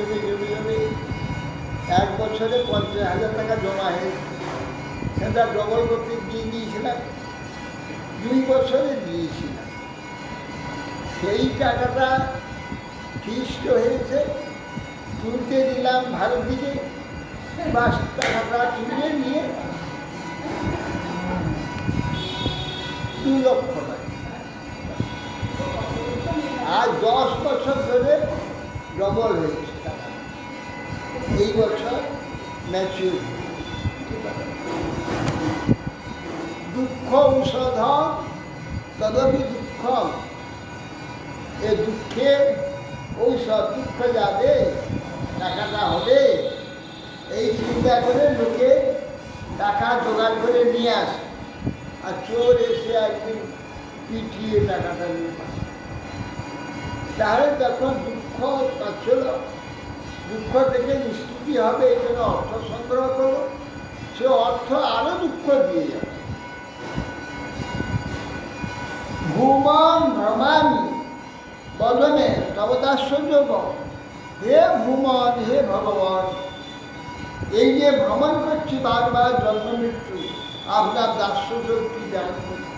S3: 1 বছরে 50,000 টাকা জমা হয়েছে। সেটা ডবল করতে দিয়ে দিয়েছিলাম, 2 বছরে দিয়েছিলাম। সেই টাকাটা ফিক্সড হয়েছে, তুলতে দিলাম ভারত দিকে, বাস টাকাটা তুলে নিয়ে 2 লক্ষ টাকা। আর 10 বছর ধরে ডবল হয়েছে টাকা। এই বছর ম্যাচিউর। দুঃখ ঔষধম তদপি দুঃখম। এ দুঃখের ঔষধ, দুঃখ যাবে, টাকাটা হবে, এই চিন্তা করে লোকে টাকা জোগাড় করে নিয়ে আসে, আর চোর এসে একদিন পিটিয়ে টাকাটা নিয়ে পায়। তাহলে তখন দুঃখ পাচ্ছিল, দুঃখ থেকে নিষ্কৃতি হবে, এই জন্য অর্থ সংগ্রহ করলো, সে অর্থ আরো দুঃখ দিয়ে যাবে। ভূমন ভ্রমামি বদনে তবদাশ্চর্য। হে ভূমন, হে ভগবান, এই যে ভ্রমণ করছি বারবার জন্ম মৃত্যু, আপনার দাস্যযোগটি দান করুন।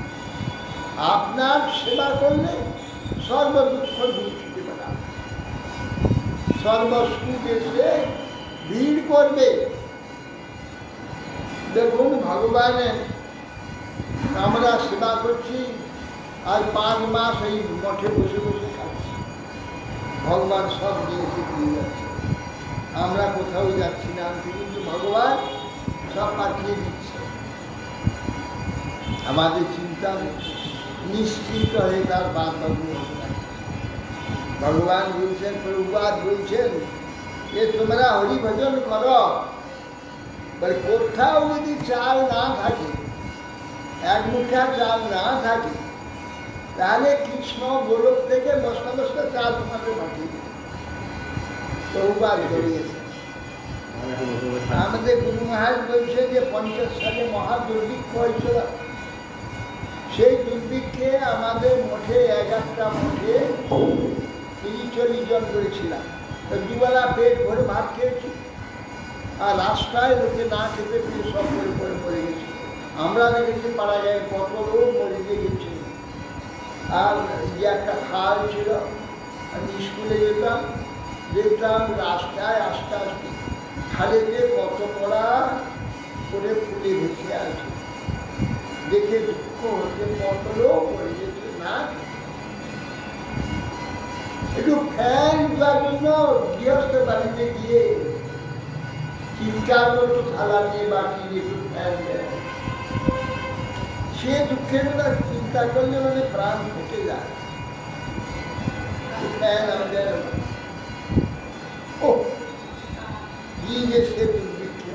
S3: আপনার সেবা করলে সর্ব দুঃখ দূর ছুটে বেড়াবে, সর্বসুখ এসে ভিড় করবে। দেখুন, ভগবানের আমরা সেবা করছি, আর 5 মাস এই মঠে বসে বসে খাচ্ছি, ভগবান সব দিয়েছে দিয়ে যাচ্ছে, আমরা কোথাও যাচ্ছি না, কিন্তু ভগবান সব পাঠিয়ে দিচ্ছে। আমাদের চিন্তা নিশ্চিন্ত হয়ে তার বাদ ভগবান বলছেন, প্রভুপাদ বলছেন যে তোমরা হরি ভজন করো, বলে কোথাও যদি চাল না থাকে, 1 মুঠা চাল না থাকে, তাহলে কৃষ্ণ গোলক থেকে বস্তা বস্তা চাল তোমাকে পাঠিয়ে দেবে। প্রভুপাদ করিয়েছে। আমাদের গুরু মহারাজ বলছে যে 50 সালে মহা দুর্ভিক্ষ হয়েছিল, সেই দুর্ভিক্ষে আমাদের মঠে 11টা মঠে 30-40 জন করেছিলাম। দুবেলা পেট ভরে ভাত খেয়েছি, আর রাস্তায় লোকে না খেতে পেয়ে সব করে পরে মরে গেছে। আমরা দেখেছি পাড়া গায়ে কত লোক মরে গেছে। আর যে একটা খাল ছিল, আমি স্কুলে যেতাম, দেখতাম রাস্তায় আস্তে আস্তে খালেতে কত পড়া করে ফুলে ভেসে আছে, দেখে দুঃখ হচ্ছে, কত লোক মরে গেছে না। একটু ফ্যান দেওয়ার জন্য গৃহস্থ বাড়িতে গিয়ে চিন্তা করতো, থালা নিয়ে বাটি নিয়ে একটু ফ্যান দেয়, সে দুঃখের কথা চিন্তা করলে মানে প্রাণ ফেটে যায়। ফ্যান আমাদের ও কি যে সে দুর্ভিক্ষে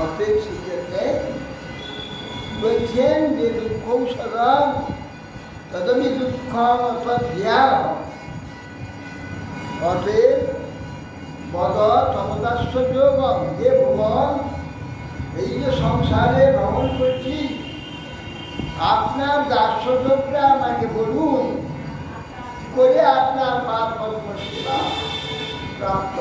S3: অতএব সেই জন্যে বলছেন যে দুঃখ ঔষধম তদপি দুঃখম অথা। অতএব বদ তমদাশ্চর্যগম, হে ভগবান, এই যে সংসারে ভ্রমণ করছি, আপনার দাস্যযোগটা আমাকে বলুন, করে আপনার পাদ পদ্ম সেবা প্রাপ্ত।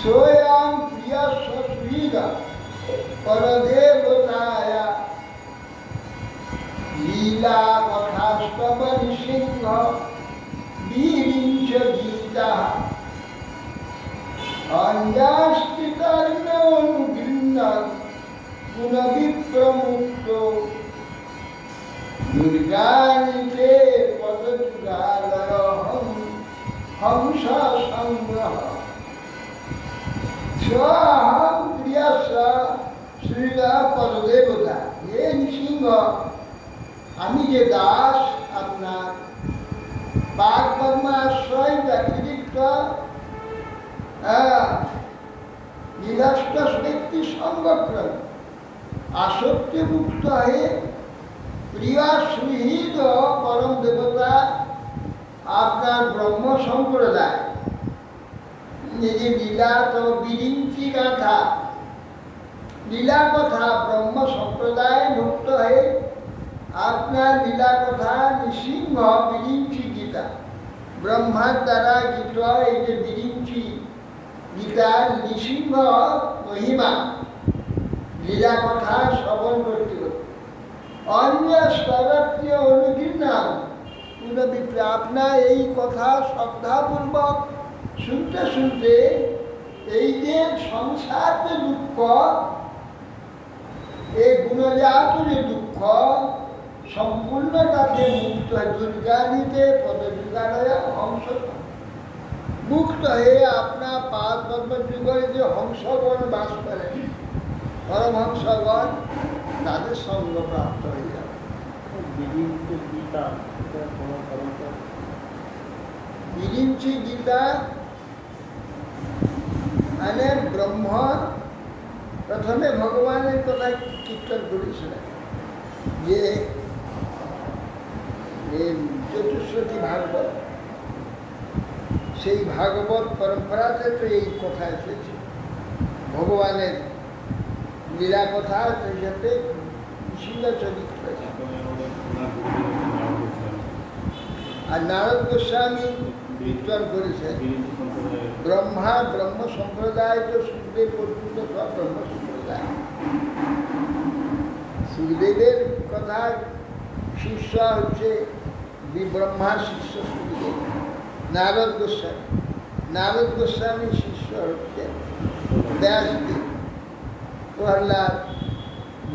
S3: স্বয়ং প্রিয় সুবিধা পরদেবতায়া লীলা কথাস্তব নৃসিংহ বীরিঞ্চ গীতা অঞ্জাস্তিতর্ণগৃহ্ণ পুনবিপ্রমুক্ত দুর্গানিতে পদত হংস সংগ্রহ স্বহং ক্রিয়াস শ্রীরা পরদেবতা। হে নৃসিংহ, আমি যে দাস আপনার বাঘ কর্মাশ্রয় ব্যতিরিক্ত নিরাষ্ট ব্যক্তি সংগঠন আসক্তি মুক্ত হয়ে প্রিয়া সুহৃদ পরম দেবতা আপনার ব্রহ্ম সম্প্রদায় নিজে লীলা তো বিরিঞ্চি গাথা লীলা কথা ব্রহ্ম সম্প্রদায় মুক্ত হয়ে আপনার লীলা কথা নৃসিংহ বিরিঞ্চি গীতা ব্রহ্মার দ্বারা গীত এই যে বিরিঞ্চি গীতার নৃসিংহ মহিমা লীলা কথা শ্রবণ করতে করতে অন্য স্তরাত্মীয় অনুকীর্ণন পুনবিপ্রে আপনার এই কথা শ্রদ্ধাপূর্বক শুনতে শুনতে এই যে সংসার যে দুঃখ এই গুণজাত যে দুঃখ সম্পূর্ণ তাকে মুক্ত হয় দুর্গানিতে পদযুগালয় হংস মুক্ত হয়ে আপনার পাঁচ পদ্মযুগের যে হংসগণ বাস করেন পরমহংসগণ তাদের সঙ্গ প্রাপ্ত হয়ে যাবে। বিরিঞ্চি গীতা মানে ব্রহ্ম প্রথমে ভগবানের কথা কীর্তন করেছিলেন যে চতুর্শতী ভাগবত, সেই ভাগবত পরম্পরাতে তো এই কথা এসেছে ভগবানের লীলা কথা, সেই সাথে নৃসিংহ চরিত্র। আর নারদ গোস্বামী কীর্তন করেছেন ব্রহ্মা ব্রহ্ম সম্প্রদায় তো সুখদেব পর্যন্ত সব ব্রহ্ম সম্প্রদায়। সুখদেবের কথা শিষ্য হচ্ছে ব্রহ্মার শিষ্য সুখদেব। নারদ গোস্বামী শিষ্য হচ্ছে ব্যাসদেব, প্রহ্লাদ,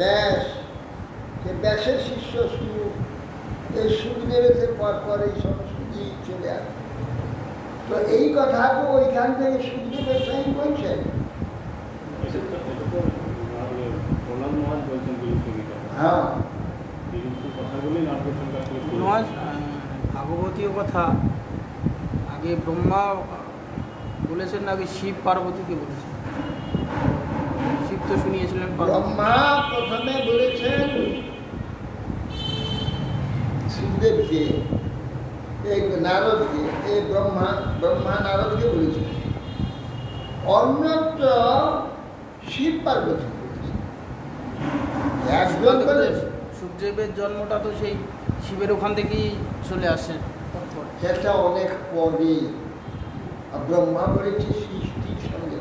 S3: ব্যাস। ব্যাসের শিষ্য সুখ, এই সুখদেবের পর এই সমস্ত দিক চলে আসে। তো এই কথা তো ওইখান থেকে সুখদেবের সঙ্গে বলছেন। হ্যাঁ,
S2: ভাগবতীয় কথা আগে ব্রহ্মা বলেছেন না, আগে শিব পার্বতীকে বলেছেন। শিব তো শুনিয়েছিলেন
S3: ব্রহ্মা প্রথমে বলেছেন সুখদেবকে, এই নারদকে, এই ব্রহ্মা নারদকে বলেছেন। অন্যত্র শিব পার্বতী বলেছেন। একজন
S2: সুখদেবের জন্মটা তো সেই শিবের ওখান থেকেই চলে আসছে।
S3: সেটা অনেক পরে ব্রহ্মা বলেছে সৃষ্টির সঙ্গে,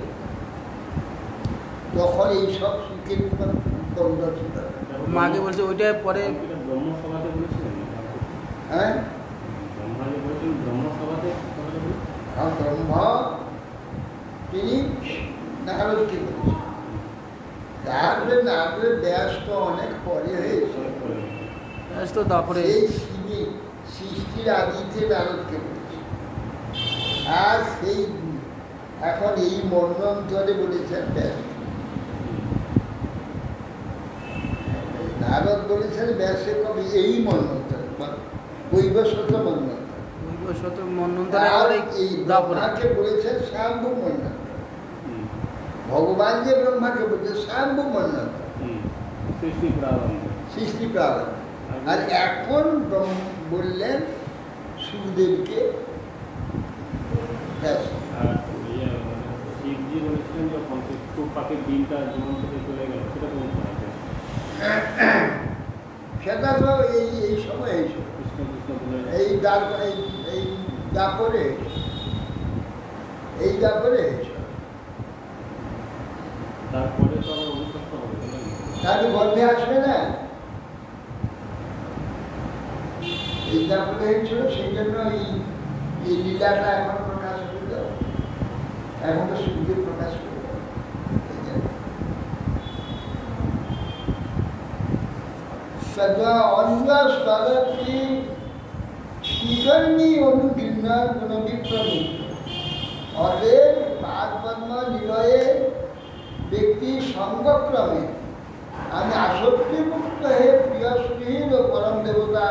S3: তখন এইসব সুখের দ্বন্দ্ব ছিল।
S2: মাকে বলছে ওইটা পরে
S4: ব্রহ্মসভাতে বলেছিলেন।
S3: হ্যাঁ, ব্রহ্মা তিনি নারদকে বলেছেন। তারপরে নারদের ব্যাস তো অনেক পরে হয়েছে,
S2: তো তারপরে
S3: এই শিবের সৃষ্টির আদিতে নারদকে বলেছে। আর সেই এখন এই মন্বন্তরে বলেছেন ব্যাস। নারদ বলেছেন ব্যাসে কবি এই মন্বন্তর বৈবস্বত মন্বন্তর। আর এই ব্রহ্মাকে বলেছেন স্বয়ম্ভু মন্বন্তর। ভগবান যে ব্রহ্মাকে বলছে স্বয়ম্ভু মন্বন্তর, সৃষ্টি প্রারম্ভ। আর এখন বললেন সুখদেবকে ব্যাস।
S4: শিবজি বলেছিলেন যখন খুব পাখির দিনটা জীবন থেকে চলে গেল, সেটা কোন সময়?
S3: সেটা তো এই সময় এই দাপরে
S4: তারপরে তো আবার অভিশপ্ত হবে,
S3: তাহলে গল্পে আসবে না। এই দাপরে হয়েছিল, সেই জন্য এই লীলাটা এখন প্রকাশ করে দাও। এখন তো সুখদেব প্রকাশ করে দাও। সদা অন্য স্তরটি শিকর্মী অনুকীর্ণ গুণবিপ্রবৃত্ত পাদপদ্ম নিলয়ে ব্যক্তি সঙ্গক্রমে আমি আসক্তিমুক্ত হয়ে প্রিয় সুহীন ও পরম দেবতা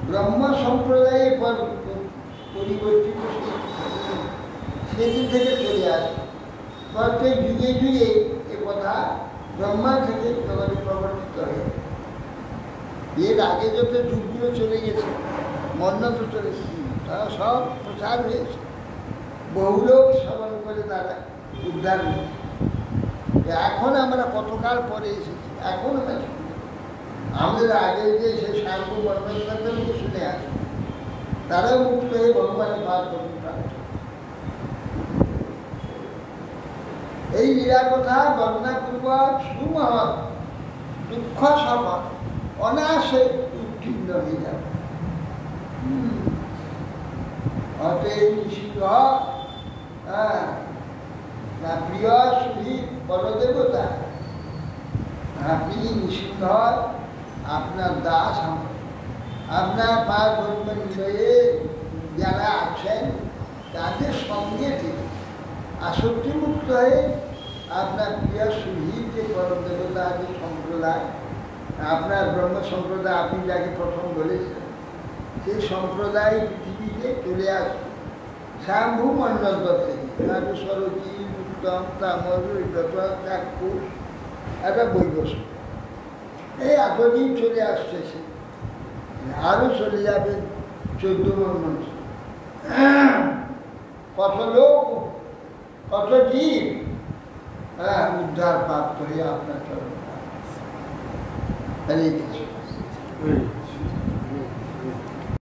S3: ব্রহ্ম সম্প্রদায়ে পরিবর্তিত সেদিন থেকে চলে আসে। প্রত্যেক যুগে যুগে এ কথা ব্রহ্মা থেকে জগতে প্রবর্তিত হয়ে, এর আগে যত যুগগুলো চলে গেছে, মন্নত চলে গেছে, তারা সব প্রচার হয়েছে, বহু লোক শ্রবণ করে তারা উদ্ধার হয়েছে। এখন আমরা কতকাল পরে এসেছি, এখন আমরা শুনি। আমাদের আগে যে সে সার্বু বর্ণনাকে শুনে আসে, তারাও মুক্ত হয়ে ভগবানের পাঠ করতে পারে। এই লীলা কথা বর্ণনাপূর্বক সুমহৎ দুঃখ সফল অনায়াসে উত্তীর্ণ হয়ে যাবে। অতএব নিষিদ্ধ না প্রিয় সুহীদ বলদেবতা, আপনি নিষিদ্ধ আপনার দাস আপনার পার বন্ধন হয়ে যারা আছেন তাদের সঙ্গে থেকে আসক্তিমুক্ত হয়ে আপনার প্রিয় সুহীদ যে বলদেবতা যে সম্প্রদায়, আপনার ব্রহ্ম সম্প্রদায় আপনি যাকে প্রথম বলেছেন, সেই সম্প্রদায় পৃথিবীতে চলে আসে স্বয়ম্ভু মণ্ডল থেকে। সরজি উত্তম তামর চাক্ষুষ একটা বৈবস্য, এই এতদিন চলে আসতেছে, আরও চলে যাবে 14 মন্ডল। কত লোক কত জীব উদ্ধার প্রাপ্ত হয়ে আপনার চরণ। হরে কৃষ্ণ।